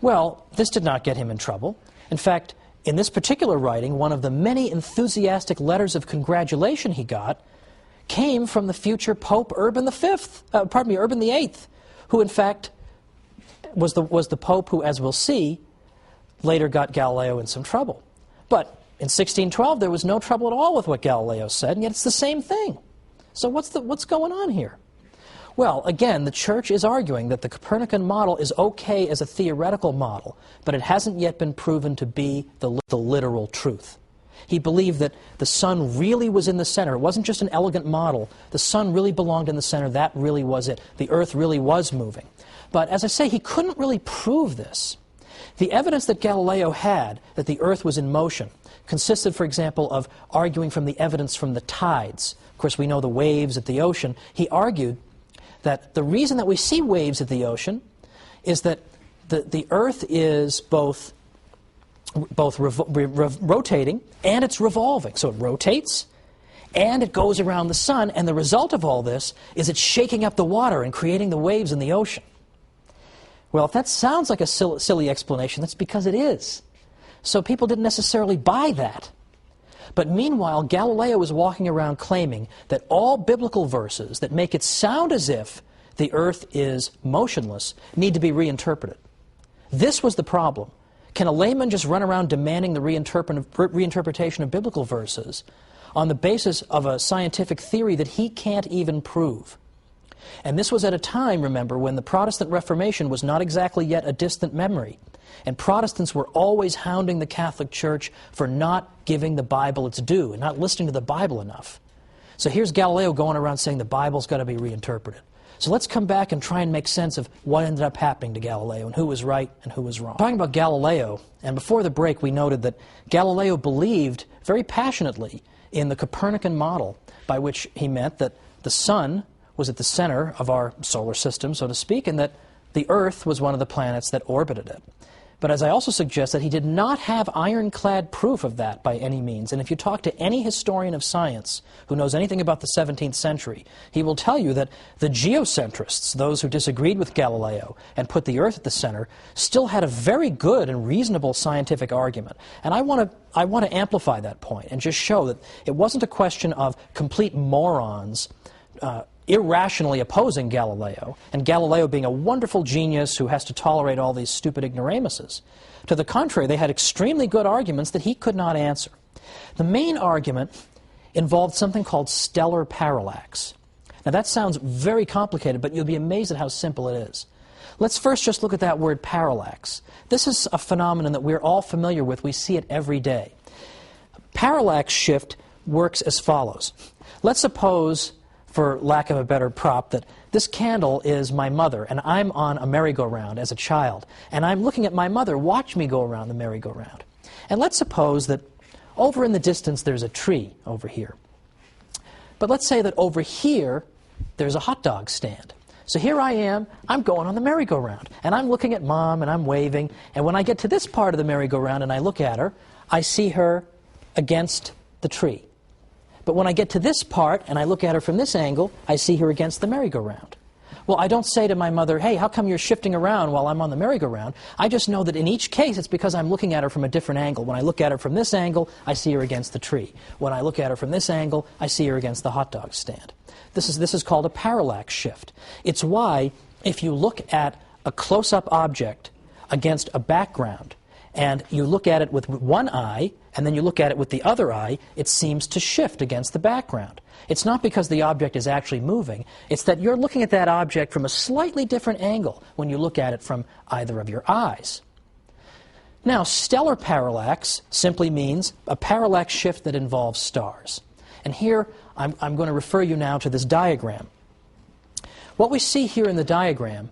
Well, this did not get him in trouble. In fact, in this particular writing, one of the many enthusiastic letters of congratulation he got came from the future Pope Urban VIII, who in fact was the Pope who, as we'll see, later got Galileo in some trouble. But in 1612, there was no trouble at all with what Galileo said, and yet it's the same thing. So what's going on here? Well, again, the Church is arguing that the Copernican model is okay as a theoretical model, but it hasn't yet been proven to be the literal truth. He believed that the sun really was in the center. It wasn't just an elegant model. The sun really belonged in the center. That really was it. The Earth really was moving. But as I say, he couldn't really prove this. The evidence that Galileo had that the Earth was in motion consisted, for example, of arguing from the evidence from the tides. Of course, we know the waves at the ocean. He argued that the reason that we see waves at the ocean is that the Earth is both rotating and it's revolving. So it rotates and it goes around the sun, and the result of all this is it's shaking up the water and creating the waves in the ocean. Well, if that sounds like a silly explanation, that's because it is. So people didn't necessarily buy that. But meanwhile, Galileo was walking around claiming that all biblical verses that make it sound as if the Earth is motionless need to be reinterpreted. This was the problem. Can a layman just run around demanding the reinterpretation of biblical verses on the basis of a scientific theory that he can't even prove? And this was at a time, remember, when the Protestant Reformation was not exactly yet a distant memory. And Protestants were always hounding the Catholic Church for not giving the Bible its due and not listening to the Bible enough. So here's Galileo going around saying the Bible's got to be reinterpreted. So let's come back and try and make sense of what ended up happening to Galileo and who was right and who was wrong. Talking about Galileo, and before the break we noted that Galileo believed very passionately in the Copernican model, by which he meant that the sun was at the center of our solar system, so to speak, and that the Earth was one of the planets that orbited it. But as I also suggest, that he did not have ironclad proof of that by any means. And if you talk to any historian of science who knows anything about the 17th century, he will tell you that the geocentrists, those who disagreed with Galileo and put the Earth at the center, still had a very good and reasonable scientific argument. And I want to amplify that point and just show that it wasn't a question of complete morons irrationally opposing Galileo, and Galileo being a wonderful genius who has to tolerate all these stupid ignoramuses. To the contrary, they had extremely good arguments that he could not answer. The main argument involved something called stellar parallax. Now that sounds very complicated, but you'll be amazed at how simple it is. Let's first just look at that word parallax. This is a phenomenon that we're all familiar with. We see it every day. Parallax shift works as follows. Let's suppose, for lack of a better prop, that this candle is my mother, and I'm on a merry-go-round as a child, and I'm looking at my mother watch me go around the merry-go-round. And let's suppose that over in the distance there's a tree over here. But let's say that over here there's a hot dog stand. So here I am, I'm going on the merry-go-round, and I'm looking at Mom, and I'm waving, and when I get to this part of the merry-go-round and I look at her, I see her against the tree. But when I get to this part and I look at her from this angle, I see her against the merry-go-round. Well, I don't say to my mother, hey, how come you're shifting around while I'm on the merry-go-round? I just know that in each case it's because I'm looking at her from a different angle. When I look at her from this angle, I see her against the tree. When I look at her from this angle, I see her against the hot dog stand. This is called a parallax shift. It's why if you look at a close-up object against a background, and you look at it with one eye, and then you look at it with the other eye, it seems to shift against the background. It's not because the object is actually moving, it's that you're looking at that object from a slightly different angle when you look at it from either of your eyes. Now, stellar parallax simply means a parallax shift that involves stars. And here, I'm going to refer you now to this diagram. What we see here in the diagram,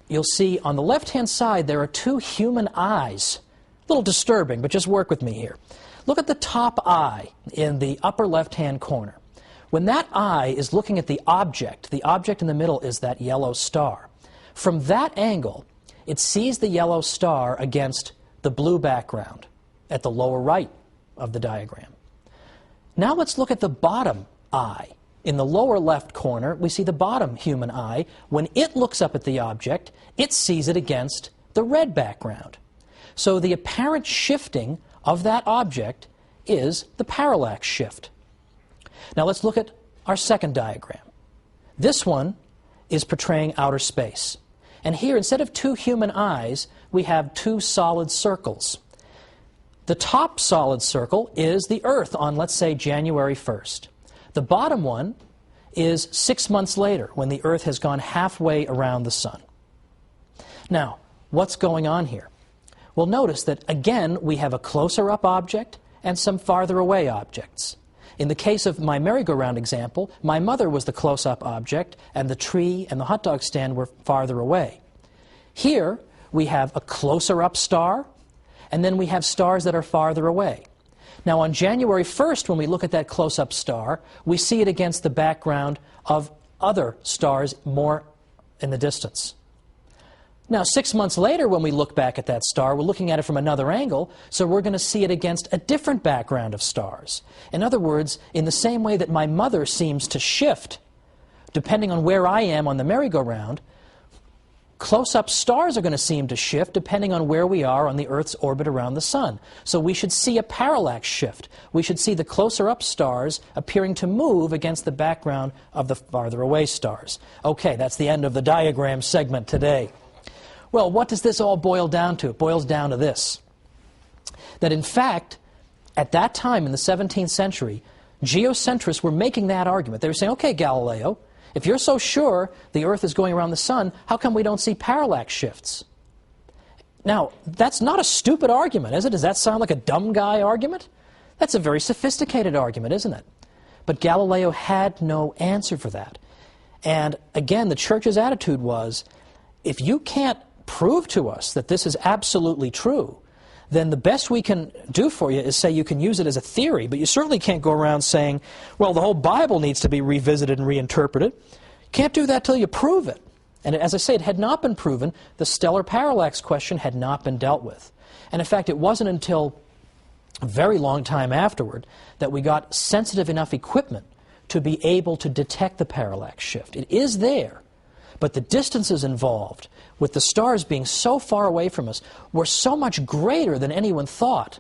you'll see on the left-hand side there are two human eyes. A little disturbing, but just work with me here. Look at the top eye in the upper left-hand corner. When that eye is looking at the object in the middle is that yellow star. From that angle, it sees the yellow star against the blue background at the lower right of the diagram. Now let's look at the bottom eye. In the lower left corner, we see the bottom human eye. When it looks up at the object, it sees it against the red background. So the apparent shifting of that object is the parallax shift. Now let's look at our second diagram. This one is portraying outer space. And here, instead of two human eyes, we have two solid circles. The top solid circle is the Earth on, let's say, January 1st. The bottom one is 6 months later, when the Earth has gone halfway around the sun. Now, what's going on here? Well, notice that, again, we have a closer-up object and some farther-away objects. In the case of my merry-go-round example, my mother was the close-up object, and the tree and the hot dog stand were farther away. Here, we have a closer-up star, and then we have stars that are farther away. Now, on January 1st, when we look at that close-up star, we see it against the background of other stars more in the distance. Now, 6 months later, when we look back at that star, we're looking at it from another angle, so we're going to see it against a different background of stars. In other words, in the same way that my mother seems to shift, depending on where I am on the merry-go-round, close-up stars are going to seem to shift depending on where we are on the Earth's orbit around the sun. So we should see a parallax shift. We should see the closer-up stars appearing to move against the background of the farther-away stars. Okay, that's the end of the diagram segment today. Well, what does this all boil down to? It boils down to this. That in fact, at that time in the 17th century, geocentrists were making that argument. They were saying, okay, Galileo, if you're so sure the Earth is going around the sun, how come we don't see parallax shifts? Now, that's not a stupid argument, is it? Does that sound like a dumb guy argument? That's a very sophisticated argument, isn't it? But Galileo had no answer for that. And again, the church's attitude was, if you can't prove to us that this is absolutely true, then the best we can do for you is say you can use it as a theory, but you certainly can't go around saying, well, the whole Bible needs to be revisited and reinterpreted. You can't do that till you prove it. And as I say, it had not been proven. The stellar parallax question had not been dealt with. And in fact, it wasn't until a very long time afterward that we got sensitive enough equipment to be able to detect the parallax shift. It is there, but the distances involved, with the stars being so far away from us, were so much greater than anyone thought.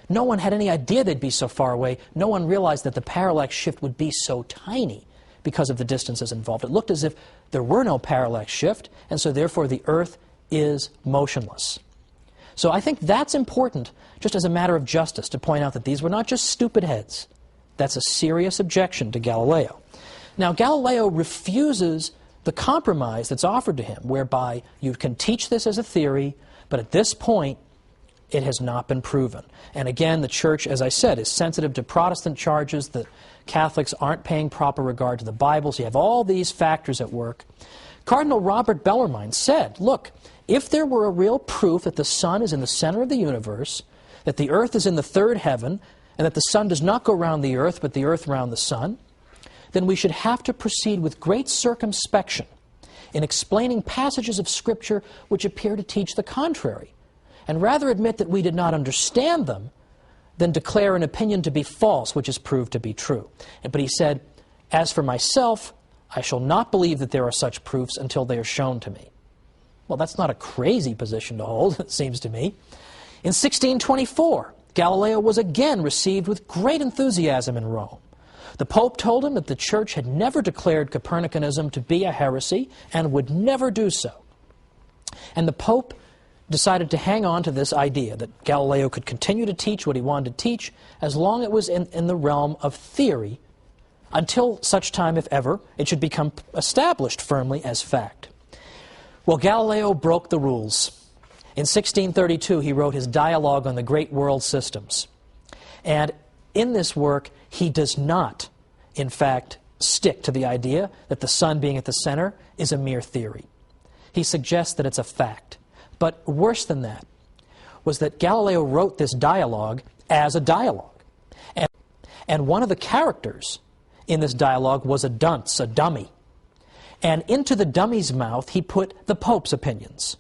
No one had any idea they'd be so far away. No one realized that the parallax shift would be so tiny because of the distances involved. It looked as if there were no parallax shift, and so therefore the Earth is motionless. So I think that's important, just as a matter of justice, to point out that these were not just stupid heads. That's a serious objection to Galileo. Now, Galileo refuses the compromise that's offered to him, whereby you can teach this as a theory, but at this point, it has not been proven. And again, the Church, as I said, is sensitive to Protestant charges that Catholics aren't paying proper regard to the Bible. So you have all these factors at work. Cardinal Robert Bellarmine said, look, if there were a real proof that the sun is in the center of the universe, that the earth is in the third heaven, and that the sun does not go round the earth, but the earth round the sun, then we should have to proceed with great circumspection in explaining passages of Scripture which appear to teach the contrary, and rather admit that we did not understand them than declare an opinion to be false which is proved to be true. But he said, as for myself, I shall not believe that there are such proofs until they are shown to me. Well, that's not a crazy position to hold, it seems to me. In 1624, Galileo was again received with great enthusiasm in Rome. The Pope told him that the Church had never declared Copernicanism to be a heresy and would never do so. And the Pope decided to hang on to this idea that Galileo could continue to teach what he wanted to teach as long as it was in the realm of theory, until such time, if ever, it should become established firmly as fact. Well, Galileo broke the rules. In 1632, he wrote his Dialogue on the Great World Systems. And in this work, he does not, in fact, stick to the idea that the sun being at the center is a mere theory. He suggests that it's a fact. But worse than that was that Galileo wrote this dialogue as a dialogue. And one of the characters in this dialogue was a dunce, a dummy. And into the dummy's mouth, he put the Pope's opinions.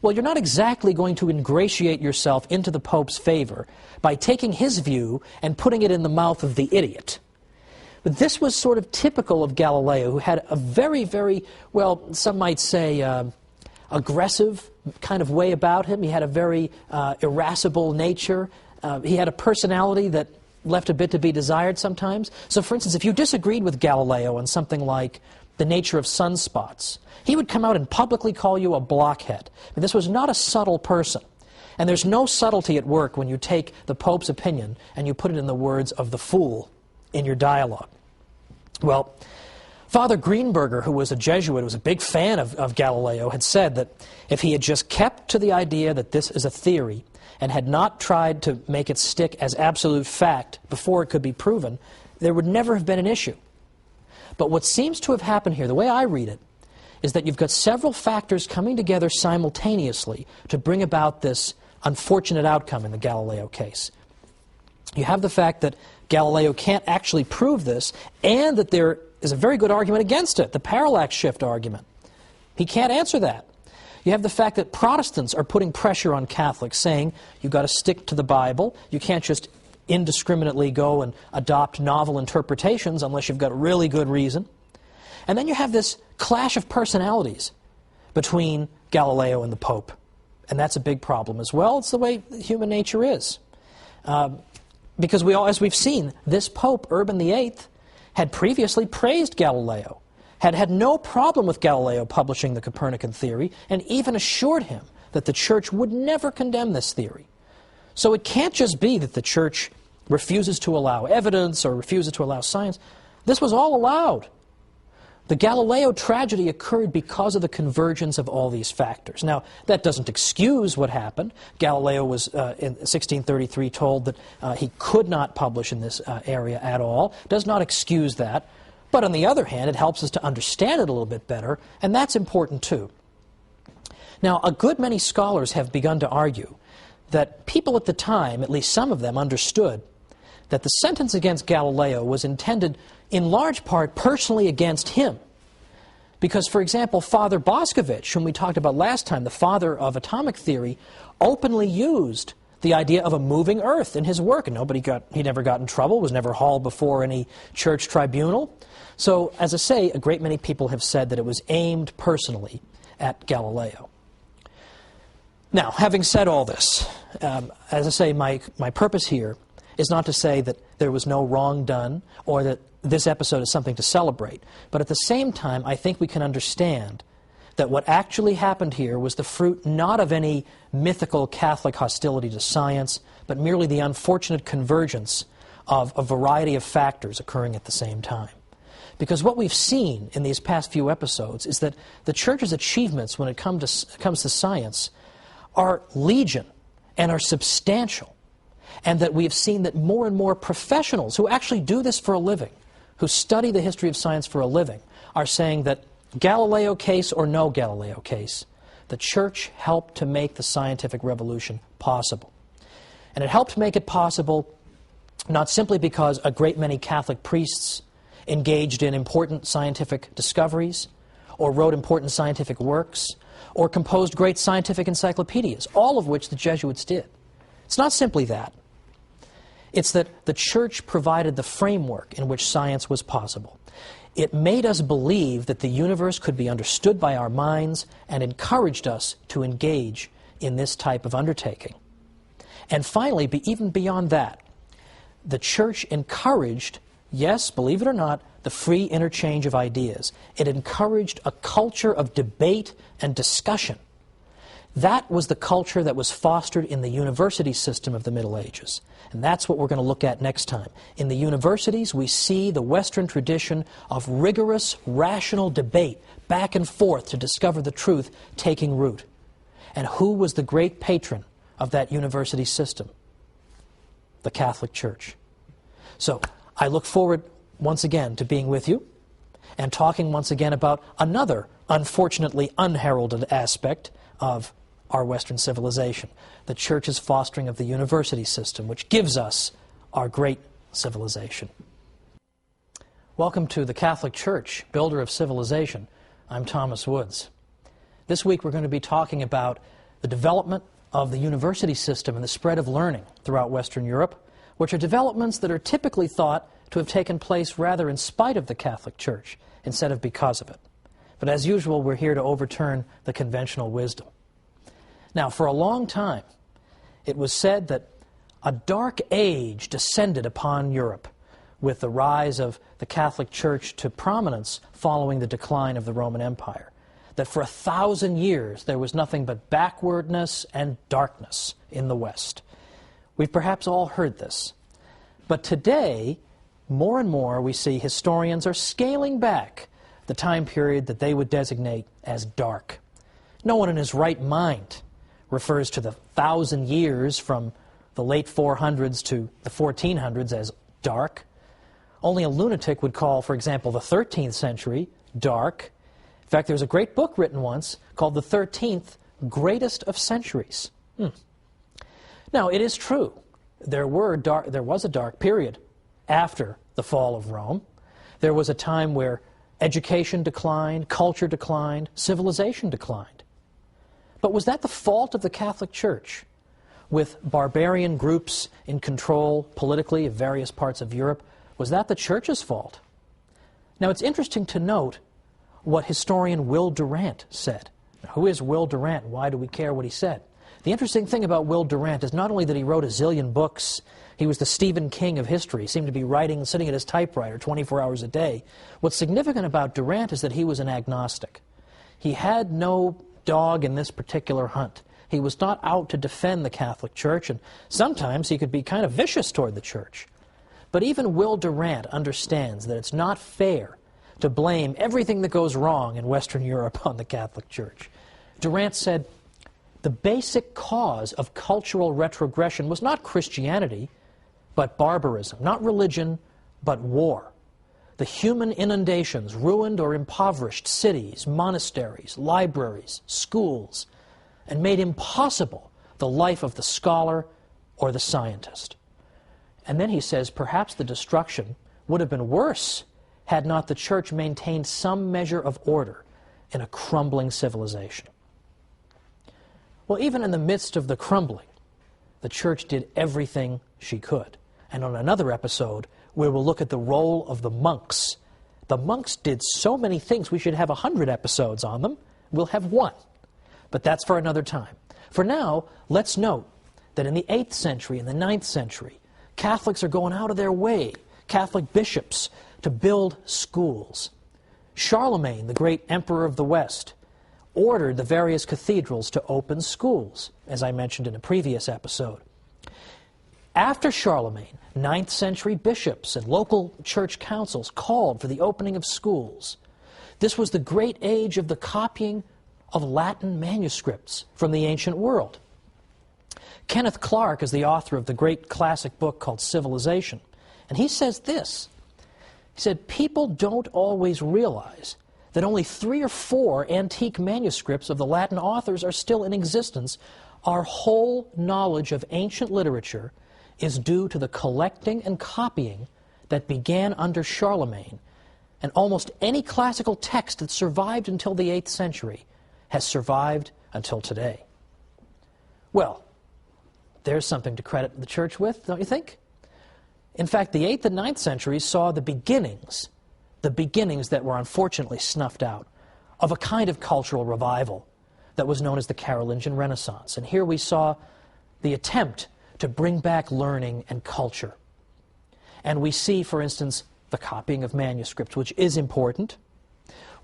Well, you're not exactly going to ingratiate yourself into the Pope's favor by taking his view and putting it in the mouth of the idiot. But this was sort of typical of Galileo, who had a very, very, well, some might say, aggressive kind of way about him. He had a very irascible nature. He had a personality that left a bit to be desired sometimes. So, for instance, if you disagreed with Galileo on something like the nature of sunspots, he would come out and publicly call you a blockhead. But this was not a subtle person. And there's no subtlety at work when you take the Pope's opinion and you put it in the words of the fool in your dialogue. Well, Father Greenberger, who was a Jesuit, who was a big fan of Galileo, had said that if he had just kept to the idea that this is a theory and had not tried to make it stick as absolute fact before it could be proven, there would never have been an issue. But what seems to have happened here, the way I read it, is that you've got several factors coming together simultaneously to bring about this unfortunate outcome in the Galileo case. You have the fact that Galileo can't actually prove this, and that there is a very good argument against it, the parallax shift argument. He can't answer that. You have the fact that Protestants are putting pressure on Catholics, saying you've got to stick to the Bible, you can't just indiscriminately go and adopt novel interpretations unless you've got a really good reason. And then you have this clash of personalities between Galileo and the Pope. And that's a big problem as well. It's the way human nature is. Because we all, as we've seen, this Pope, Urban VIII, had previously praised Galileo, had had no problem with Galileo publishing the Copernican theory, and even assured him that the Church would never condemn this theory. So it can't just be that the Church refuses to allow evidence or refuses to allow science. This was all allowed. The Galileo tragedy occurred because of the convergence of all these factors. Now, that doesn't excuse what happened. Galileo was, in 1633, told that he could not publish in this area at all. Does not excuse that. But on the other hand, it helps us to understand it a little bit better, and that's important too. Now, a good many scholars have begun to argue that people at the time, at least some of them, understood that the sentence against Galileo was intended in large part personally against him. Because, for example, Father Boscovich, whom we talked about last time, the father of atomic theory, openly used the idea of a moving Earth in his work, and he never got in trouble, was never hauled before any church tribunal. So, as I say, a great many people have said that it was aimed personally at Galileo. Now, having said all this, as I say, my purpose here is not to say that there was no wrong done or that this episode is something to celebrate. But at the same time, I think we can understand that what actually happened here was the fruit not of any mythical Catholic hostility to science, but merely the unfortunate convergence of a variety of factors occurring at the same time. Because what we've seen in these past few episodes is that the Church's achievements when it comes to science are legion and are substantial, and that we have seen that more and more professionals who actually do this for a living, who study the history of science for a living, are saying that Galileo case or no Galileo case, the Church helped to make the scientific revolution possible. And it helped make it possible not simply because a great many Catholic priests engaged in important scientific discoveries, or wrote important scientific works, or composed great scientific encyclopedias, all of which the Jesuits did. It's not simply that. It's that the Church provided the framework in which science was possible. It made us believe that the universe could be understood by our minds and encouraged us to engage in this type of undertaking. And finally, even beyond that, the Church encouraged, yes, believe it or not, the free interchange of ideas. It encouraged a culture of debate and discussion. That was the culture that was fostered in the university system of the Middle Ages. And that's what we're going to look at next time. In the universities, we see the Western tradition of rigorous, rational debate back and forth to discover the truth taking root. And who was the great patron of that university system? The Catholic Church. So, I look forward once again to being with you and talking once again about another unfortunately unheralded aspect of our Western civilization, the Church's fostering of the university system, which gives us our great civilization. Welcome to the Catholic Church, builder of civilization. I'm Thomas Woods. This week we're going to be talking about the development of the university system and the spread of learning throughout Western Europe, which are developments that are typically thought to have taken place rather in spite of the Catholic Church instead of because of it. But as usual, we're here to overturn the conventional wisdom. Now, for a long time, it was said that a dark age descended upon Europe with the rise of the Catholic Church to prominence following the decline of the Roman Empire. That for 1,000 years there was nothing but backwardness and darkness in the West. We've perhaps all heard this. But today, more and more we see historians are scaling back the time period that they would designate as dark. No one in his right mind refers to the 1,000 years from the late 400s to the 1400s as dark. Only a lunatic would call, for example, the 13th century dark. In fact, there was a great book written once called The 13th Greatest of Centuries. Now, it is true. There was a dark period after the fall of Rome. There was a time where education declined, culture declined, civilization declined. But was that the fault of the Catholic Church, with barbarian groups in control politically of various parts of Europe? Was that the Church's fault? Now, it's interesting to note what historian Will Durant said. Now, who is Will Durant? Why do we care what he said? The interesting thing about Will Durant is not only that he wrote a zillion books, he was the Stephen King of history, he seemed to be writing, sitting at his typewriter 24 hours a day. What's significant about Durant is that he was an agnostic. He had no dog in this particular hunt. He was not out to defend the Catholic Church, and sometimes he could be kind of vicious toward the Church. But even Will Durant understands that it's not fair to blame everything that goes wrong in Western Europe on the Catholic Church. Durant said, the basic cause of cultural retrogression was not Christianity, but barbarism. Not religion, but war. the human inundations ruined or impoverished cities, monasteries, libraries, schools, and made impossible the life of the scholar or the scientist. And then he says, perhaps the destruction would have been worse had not the church maintained some measure of order in a crumbling civilization. Well, even in the midst of the crumbling, the church did everything she could. And on another episode, we will look at the role of the monks. The monks did so many things, we should have 100 episodes on them. We'll have one. But that's for another time. For now, let's note that in the 8th century and the 9th century, Catholics are going out of their way, Catholic bishops, to build schools. Charlemagne, the great emperor of the West, ordered the various cathedrals to open schools, as I mentioned in a previous episode. After Charlemagne, 9th century bishops and local church councils called for the opening of schools. This was the great age of the copying of Latin manuscripts from the ancient world. Kenneth Clark is the author of the great classic book called Civilization, and he says this. He said, people don't always realize that only 3 or 4 antique manuscripts of the Latin authors are still in existence. Our whole knowledge of ancient literature is due to the collecting and copying that began under Charlemagne, and almost any classical text that survived until the 8th century has survived until today. Well, there's something to credit the church with, don't you think? In fact, the 8th and 9th centuries saw the beginnings that were unfortunately snuffed out, of a kind of cultural revival that was known as the Carolingian Renaissance. And here we saw the attempt to bring back learning and culture. And we see, for instance, the copying of manuscripts, which is important.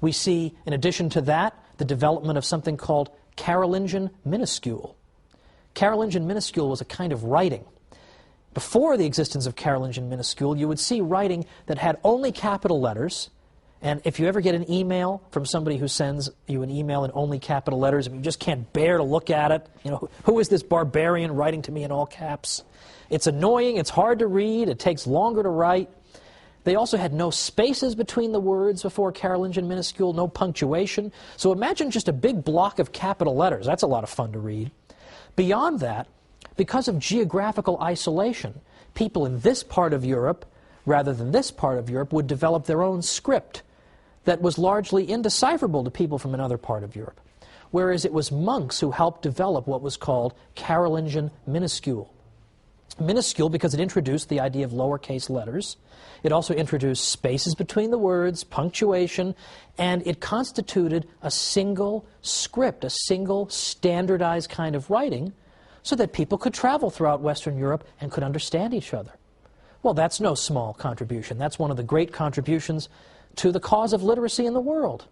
We see, in addition to that, the development of something called Carolingian minuscule. Carolingian minuscule was a kind of writing. Before the existence of Carolingian minuscule, you would see writing that had only capital letters. And if you ever get an email from somebody who sends you an email in only capital letters, and you just can't bear to look at it, who is this barbarian writing to me in all caps? It's annoying, it's hard to read, it takes longer to write. They also had no spaces between the words before Carolingian minuscule, no punctuation. So imagine just a big block of capital letters. That's a lot of fun to read. Beyond that, because of geographical isolation, people in this part of Europe, rather than this part of Europe, would develop their own script that was largely indecipherable to people from another part of Europe, whereas it was monks who helped develop what was called Carolingian minuscule. Minuscule because it introduced the idea of lowercase letters. It also introduced spaces between the words, punctuation, and it constituted a single script, a single standardized kind of writing, so that people could travel throughout Western Europe and could understand each other. Well, that's no small contribution. That's one of the great contributions to the cause of literacy in the world.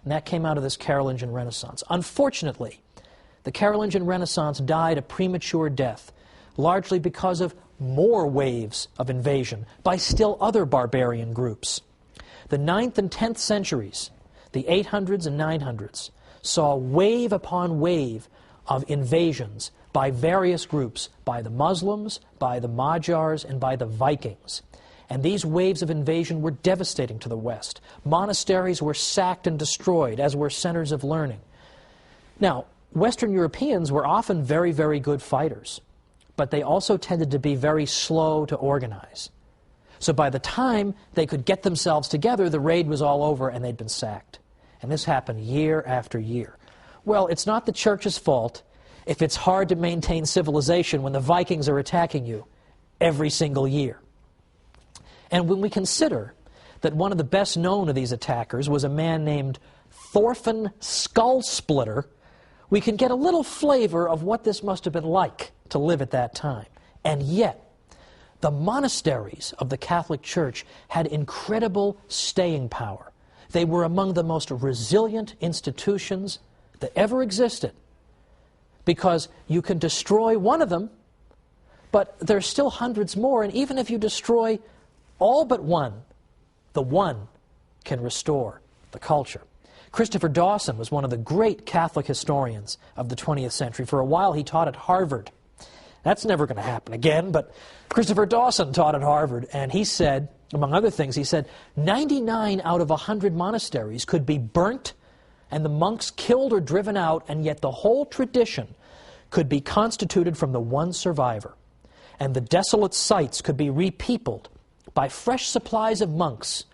And that came out of this Carolingian Renaissance. Unfortunately, the Carolingian Renaissance died a premature death, largely because of more waves of invasion by still other barbarian groups. The 9th and 10th centuries, the 800s and 900s, saw wave upon wave of invasions by various groups, by the Muslims, by the Magyars, and by the Vikings. And these waves of invasion were devastating to the West. Monasteries were sacked and destroyed, as were centers of learning. Now, Western Europeans were often very, very good fighters, but they also tended to be very slow to organize. So by the time they could get themselves together, the raid was all over and they'd been sacked. And this happened year after year. Well, it's not the church's fault if it's hard to maintain civilization when the Vikings are attacking you every single year. And when we consider that one of the best known of these attackers was a man named Thorfinn Skullsplitter, we can get a little flavor of what this must have been like to live at that time. And yet, the monasteries of the Catholic Church had incredible staying power. They were among the most resilient institutions that ever existed, because you can destroy one of them, but there's still hundreds more, and even if you destroy all but one, the one can restore the culture. Christopher Dawson was one of the great Catholic historians of the 20th century. For a while he taught at Harvard. That's never going to happen again, but Christopher Dawson taught at Harvard, and he said, Among other things, he said 99 out of 100 monasteries could be burnt and the monks killed or driven out, and yet the whole tradition could be constituted from the one survivor, and the desolate sites could be repeopled by fresh supplies of monks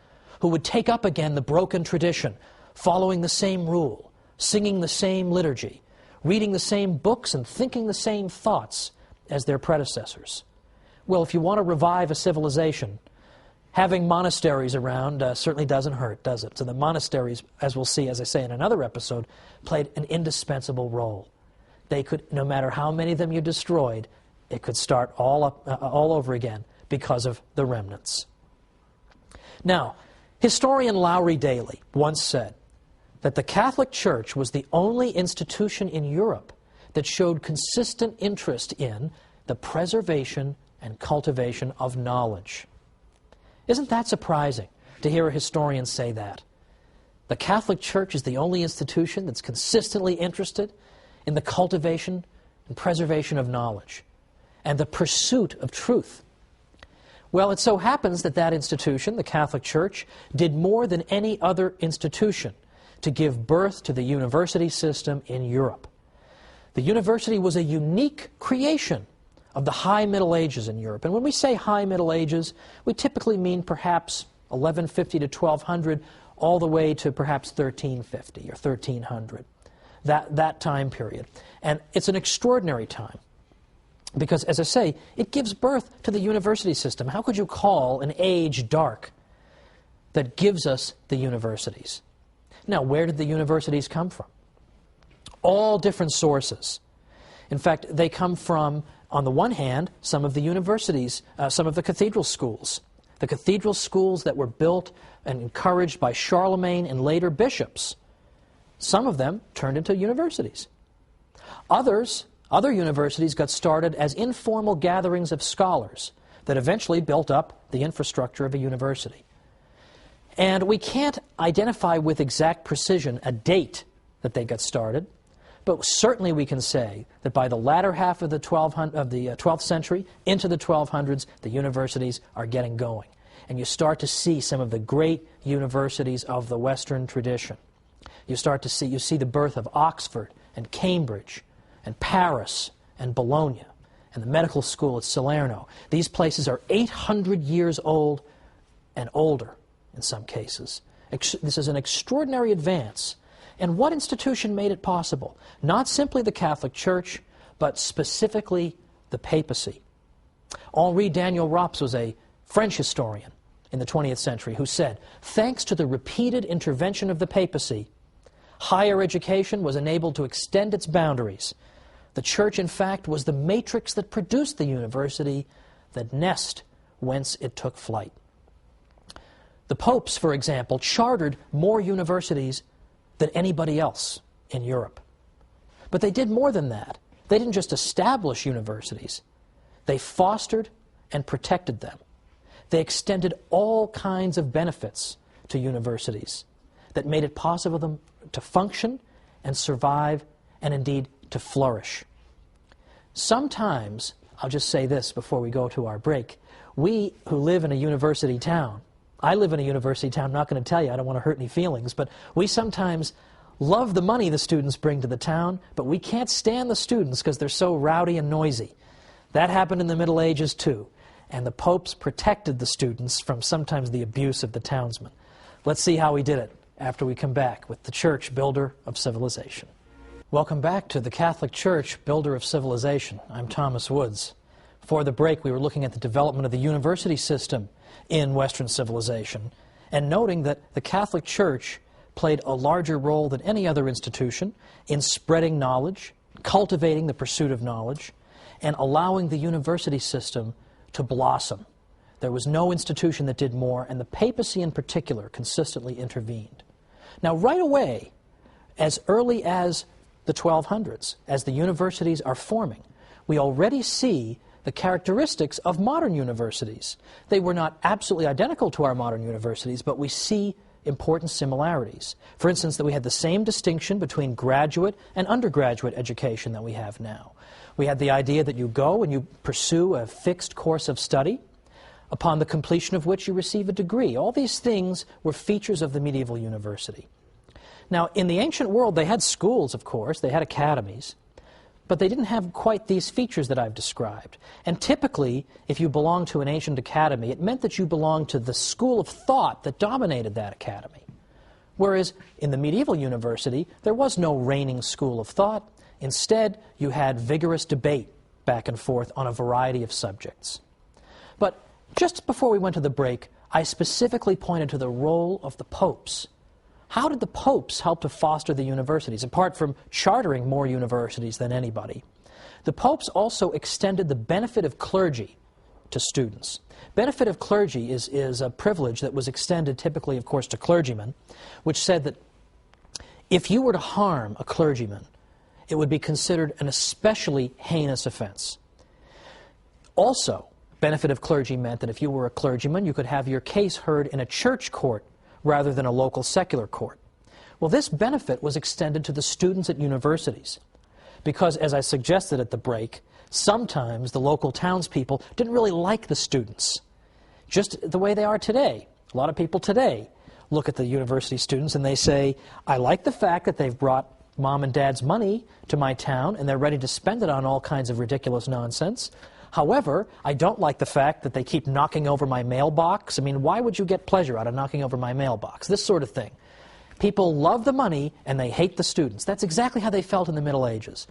who would take up again the broken tradition, following the same rule, singing the same liturgy, reading the same books and thinking the same thoughts as their predecessors. Well, if you want to revive a civilization, having monasteries around certainly doesn't hurt, does it? So the monasteries, as we'll see, as I say in another episode, played an indispensable role. They could, no matter how many of them you destroyed, it could start all over again because of the remnants. Now, historian Lowry Daly once said that the Catholic Church was the only institution in Europe that showed consistent interest in the preservation and cultivation of knowledge. Isn't that surprising to hear a historian say that? The Catholic Church is the only institution that's consistently interested in the cultivation and preservation of knowledge and the pursuit of truth. Well, it so happens that that institution, the Catholic Church, did more than any other institution to give birth to the university system in Europe. The university was a unique creation of the High Middle Ages in Europe. And when we say High Middle Ages, we typically mean perhaps 1150 to 1200, all the way to perhaps 1350 or 1300, that time period. And it's an extraordinary time because, as I say, it gives birth to the university system. How could you call an age dark that gives us the universities? Now, where did the universities come from? All different sources. In fact, they come from, on the one hand, some of the universities, some of the cathedral schools. The cathedral schools that were built and encouraged by Charlemagne and later bishops. Some of them turned into universities. Other universities got started as informal gatherings of scholars that eventually built up the infrastructure of a university. And we can't identify with exact precision a date that they got started, but certainly we can say that by the latter half of the 12th century into the 1200s, the universities are getting going. And you start to see some of the great universities of the Western tradition. You see the birth of Oxford and Cambridge and Paris and Bologna and the medical school at Salerno. These places are 800 years old and older in some cases. This is an extraordinary advance. And what institution made it possible? Not simply the Catholic Church, but specifically the papacy. Henri Daniel Rops was a French historian in the 20th century who said, thanks to the repeated intervention of the papacy, higher education was enabled to extend its boundaries. The Church, in fact, was the matrix that produced the university, the nest whence it took flight. The popes, for example, chartered more universities than anybody else in Europe. But they did more than that. They didn't just establish universities. They fostered and protected them. They extended all kinds of benefits to universities that made it possible for them to function and survive and indeed to flourish. Sometimes, I'll just say this before we go to our break, we who live in a university town, I live in a university town, I'm not going to tell you, I don't want to hurt any feelings, but we sometimes love the money the students bring to the town, but we can't stand the students because they're so rowdy and noisy. That happened in the Middle Ages too, and the popes protected the students from sometimes the abuse of the townsmen. Let's see how he did it after we come back with the Church, Builder of Civilization. Welcome back to the Catholic Church, Builder of Civilization. I'm Thomas Woods. Before the break, we were looking at the development of the university system in Western civilization and noting that the Catholic Church played a larger role than any other institution in spreading knowledge, cultivating the pursuit of knowledge, and allowing the university system to blossom. There was no institution that did more, and the papacy in particular consistently intervened. Now, right away, as early as the 1200s, as the universities are forming, we already see the characteristics of modern universities. They were not absolutely identical to our modern universities, but we see important similarities. For instance, that we had the same distinction between graduate and undergraduate education that we have now. We had the idea that you go and you pursue a fixed course of study, upon the completion of which you receive a degree. All these things were features of the medieval university. Now, in the ancient world, they had schools, of course, they had academies, but they didn't have quite these features that I've described. And typically, if you belonged to an ancient academy, it meant that you belonged to the school of thought that dominated that academy. Whereas in the medieval university, there was no reigning school of thought. Instead, you had vigorous debate back and forth on a variety of subjects. But just before we went to the break, I specifically pointed to the role of the popes. How did the popes help to foster the universities, apart from chartering more universities than anybody? The popes also extended the benefit of clergy to students. Benefit of clergy is a privilege that was extended typically, of course, to clergymen, which said that if you were to harm a clergyman, it would be considered an especially heinous offense. Also, benefit of clergy meant that if you were a clergyman, you could have your case heard in a church court rather than a local secular court. Well, this benefit was extended to the students at universities because, as I suggested at the break, sometimes the local townspeople didn't really like the students, just the way they are today. A lot of people today look at the university students and they say, I like the fact that they've brought mom and dad's money to my town and they're ready to spend it on all kinds of ridiculous nonsense. However, I don't like the fact that they keep knocking over my mailbox. I mean, why would you get pleasure out of knocking over my mailbox? This sort of thing. People love the money and they hate the students. That's exactly how they felt in the Middle Ages.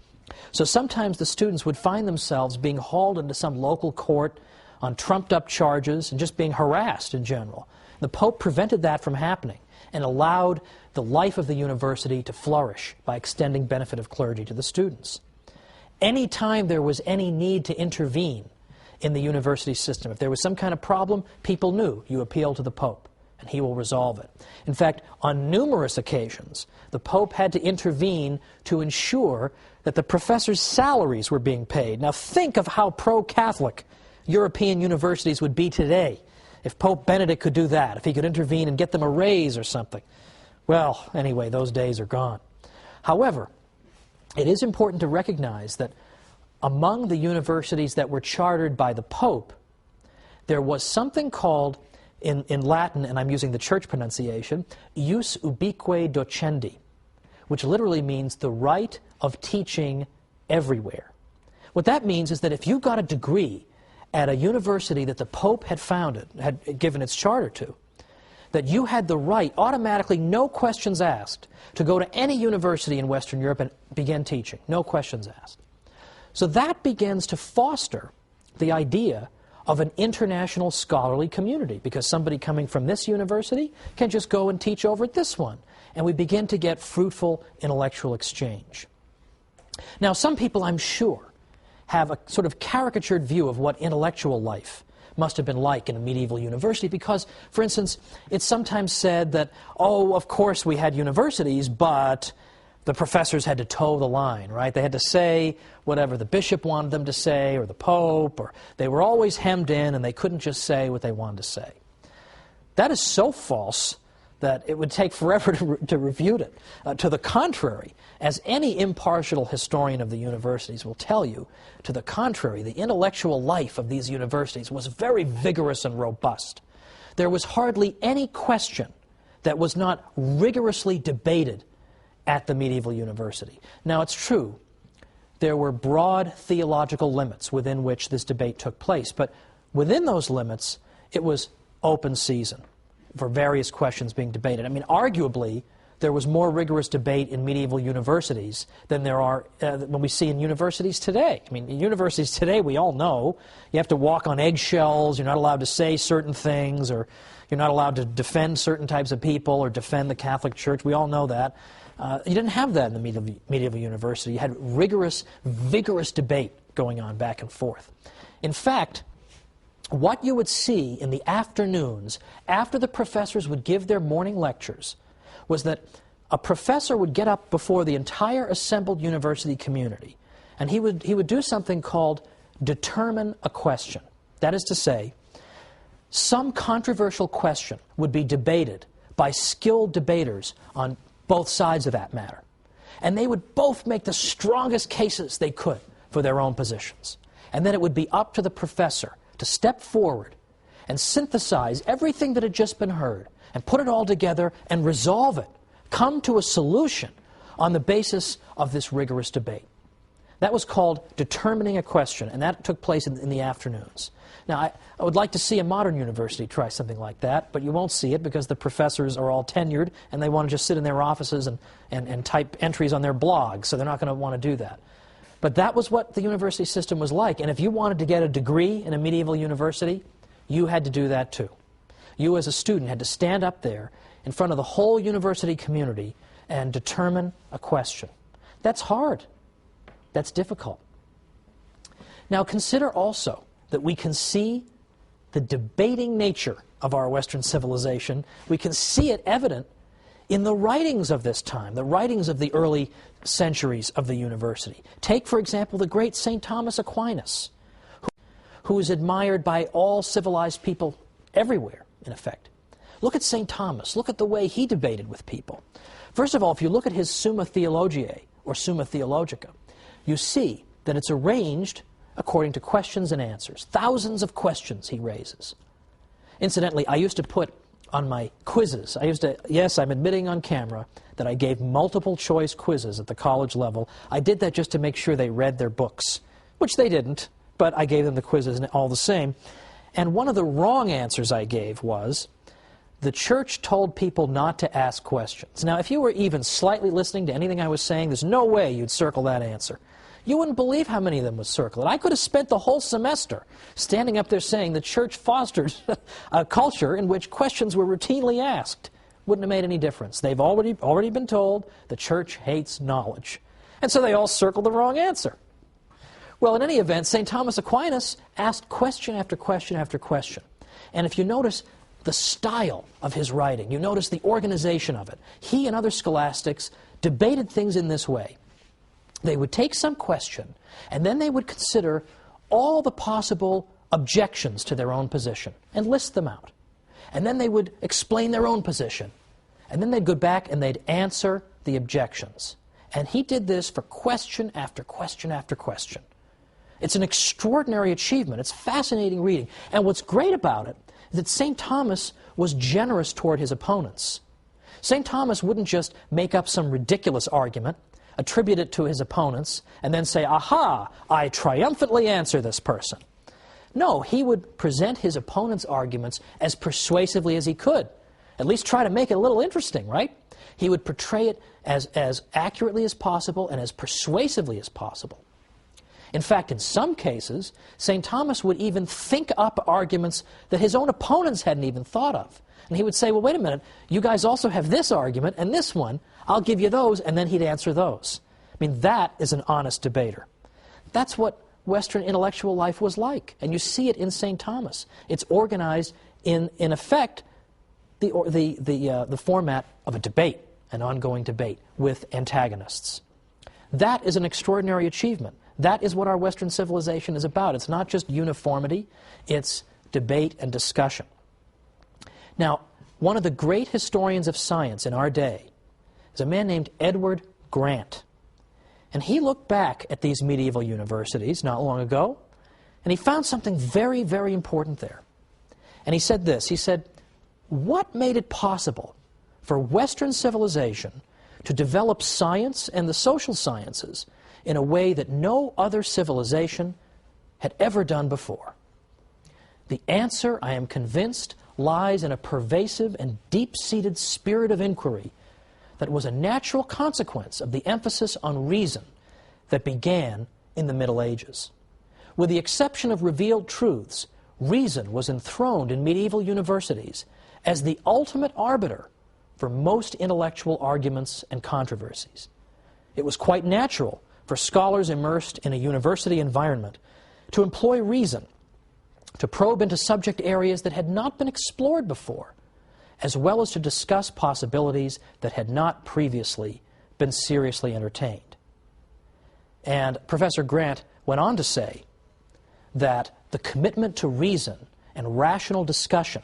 So sometimes the students would find themselves being hauled into some local court on trumped-up charges and just being harassed in general. The Pope prevented that from happening and allowed the life of the university to flourish by extending benefit of clergy to the students. Any time there was any need to intervene in the university system, if there was some kind of problem, people knew you appeal to the Pope and he will resolve it. In fact, on numerous occasions, the Pope had to intervene to ensure that the professors' salaries were being paid. Now think of how pro-Catholic European universities would be today if Pope Benedict could do that, if he could intervene and get them a raise or something. Well, anyway, those days are gone. However, it is important to recognize that among the universities that were chartered by the Pope, there was something called, in Latin, and I'm using the church pronunciation, ius ubique docendi, which literally means the right of teaching everywhere. What that means is that if you got a degree at a university that the Pope had founded, had given its charter to, that you had the right, automatically, no questions asked, to go to any university in Western Europe and begin teaching. No questions asked. So that begins to foster the idea of an international scholarly community, because somebody coming from this university can just go and teach over at this one. And we begin to get fruitful intellectual exchange. Now, some people, I'm sure, have a sort of caricatured view of what intellectual life must have been like in a medieval university because, for instance, it's sometimes said that, oh, of course we had universities, but the professors had to toe the line, right? They had to say whatever the bishop wanted them to say, or the Pope, or they were always hemmed in and they couldn't just say what they wanted to say. That is so false that it would take forever to refute it. To the contrary, as any impartial historian of the universities will tell you, to the contrary, the intellectual life of these universities was very vigorous and robust. There was hardly any question that was not rigorously debated at the medieval university. Now, it's true, there were broad theological limits within which this debate took place, but within those limits, it was open season for various questions being debated. I mean, arguably, there was more rigorous debate in medieval universities than there are when we see in universities today. I mean, in universities today, we all know you have to walk on eggshells, you're not allowed to say certain things, or you're not allowed to defend certain types of people or defend the Catholic Church. We all know that. You didn't have that in the medieval university. You had rigorous, vigorous debate going on back and forth. In fact, what you would see in the afternoons after the professors would give their morning lectures was that a professor would get up before the entire assembled university community and he would do something called determine a question. That is to say, some controversial question would be debated by skilled debaters on both sides of that matter. And they would both make the strongest cases they could for their own positions. And then it would be up to the professor to step forward and synthesize everything that had just been heard and put it all together and resolve it, come to a solution on the basis of this rigorous debate. That was called determining a question, and that took place in the afternoons. Now, I would like to see a modern university try something like that, but you won't see it because the professors are all tenured and they want to just sit in their offices and type entries on their blog, so they're not going to want to do that. But that was what the university system was like, and if you wanted to get a degree in a medieval university, you had to do that too. You as a student had to stand up there in front of the whole university community and determine a question. That's hard. That's difficult. Now consider also that we can see the debating nature of our Western civilization. We can see it evident in the writings of this time, the writings of the early centuries of the university. Take, for example, the great St. Thomas Aquinas, who is admired by all civilized people everywhere, in effect. Look at St. Thomas. Look at the way he debated with people. First of all, if you look at his Summa Theologiae, or Summa Theologica, you see that it's arranged according to questions and answers. Thousands of questions he raises. Incidentally, I used to put on my quizzes, yes, I'm admitting on camera that I gave multiple choice quizzes at the college level. I did that just to make sure they read their books, which they didn't, but I gave them the quizzes all the same. And one of the wrong answers I gave was, the church told people not to ask questions. Now, if you were even slightly listening to anything I was saying, there's no way you'd circle that answer. You wouldn't believe how many of them would circle it. I could have spent the whole semester standing up there saying the church fosters a culture in which questions were routinely asked. Wouldn't have made any difference. They've already been told the church hates knowledge. And so they all circled the wrong answer. Well, in any event, St. Thomas Aquinas asked question after question after question. And if you notice the style of his writing, you notice the organization of it. He and other scholastics debated things in this way. They would take some question, and then they would consider all the possible objections to their own position and list them out. And then they would explain their own position. And then they'd go back and they'd answer the objections. And he did this for question after question after question. It's an extraordinary achievement. It's fascinating reading. And what's great about it is that St. Thomas was generous toward his opponents. St. Thomas wouldn't just make up some ridiculous argument, attribute it to his opponents, and then say, aha, I triumphantly answer this person. No, he would present his opponent's arguments as persuasively as he could. At least try to make it a little interesting, right? He would portray it as accurately as possible and as persuasively as possible. In fact, in some cases, St. Thomas would even think up arguments that his own opponents hadn't even thought of. And he would say, well, wait a minute, you guys also have this argument and this one. I'll give you those, and then he'd answer those. I mean, that is an honest debater. That's what Western intellectual life was like, and you see it in St. Thomas. It's organized in effect, the format of a debate, an ongoing debate with antagonists. That is an extraordinary achievement. That is what our Western civilization is about. It's not just uniformity, it's debate and discussion. Now, one of the great historians of science in our day is a man named Edward Grant. And he looked back at these medieval universities not long ago, and he found something very, very important there. And he said this, he said, what made it possible for Western civilization to develop science and the social sciences in a way that no other civilization had ever done before? The answer, I am convinced, lies in a pervasive and deep-seated spirit of inquiry that was a natural consequence of the emphasis on reason that began in the Middle Ages. With the exception of revealed truths, reason was enthroned in medieval universities as the ultimate arbiter for most intellectual arguments and controversies. It was quite natural for scholars immersed in a university environment to employ reason, to probe into subject areas that had not been explored before, as well as to discuss possibilities that had not previously been seriously entertained. And Professor Grant went on to say that the commitment to reason and rational discussion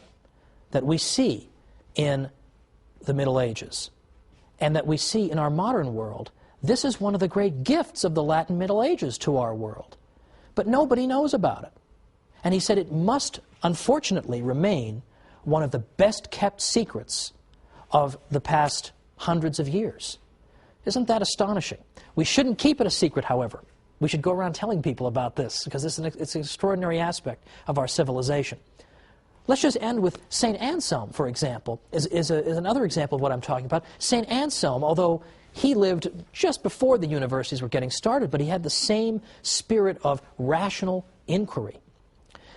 that we see in the Middle Ages and that we see in our modern world, this is one of the great gifts of the Latin Middle Ages to our world. But nobody knows about it. And he said it must unfortunately remain one of the best kept secrets of the past hundreds of years. Isn't that astonishing? We shouldn't keep it a secret, however. We should go around telling people about this because it's an extraordinary aspect of our civilization. Let's just end with St. Anselm, for example, is another example of what I'm talking about. St. Anselm, although he lived just before the universities were getting started, but he had the same spirit of rational inquiry.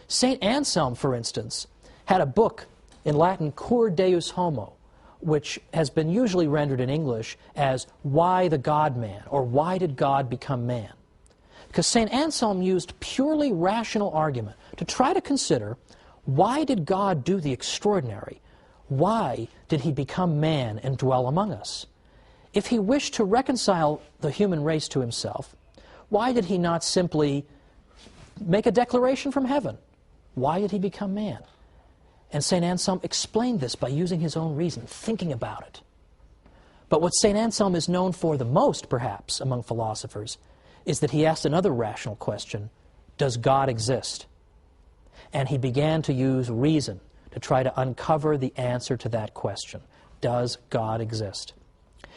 St. Anselm, for instance, had a book in Latin, Cur Deus Homo, which has been usually rendered in English as Why the God-Man, or Why Did God Become Man? Because St. Anselm used purely rational argument to try to consider, why did God do the extraordinary? Why did he become man and dwell among us? If he wished to reconcile the human race to himself, why did he not simply make a declaration from heaven? Why did he become man? And St. Anselm explained this by using his own reason, thinking about it. But what St. Anselm is known for the most, perhaps, among philosophers, is that he asked another rational question: does God exist? And he began to use reason to try to uncover the answer to that question. Does God exist?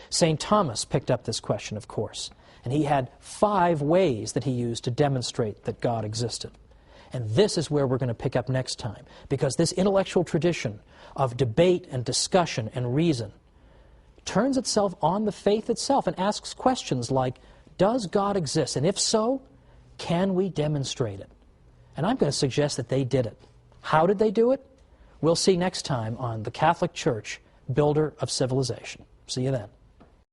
St. Thomas picked up this question, of course, and he had 5 ways that he used to demonstrate that God existed. And this is where we're going to pick up next time, because this intellectual tradition of debate and discussion and reason turns itself on the faith itself and asks questions like, does God exist? And if so, can we demonstrate it? And I'm going to suggest that they did it. How did they do it? We'll see next time on The Catholic Church, Builder of Civilization. See you then.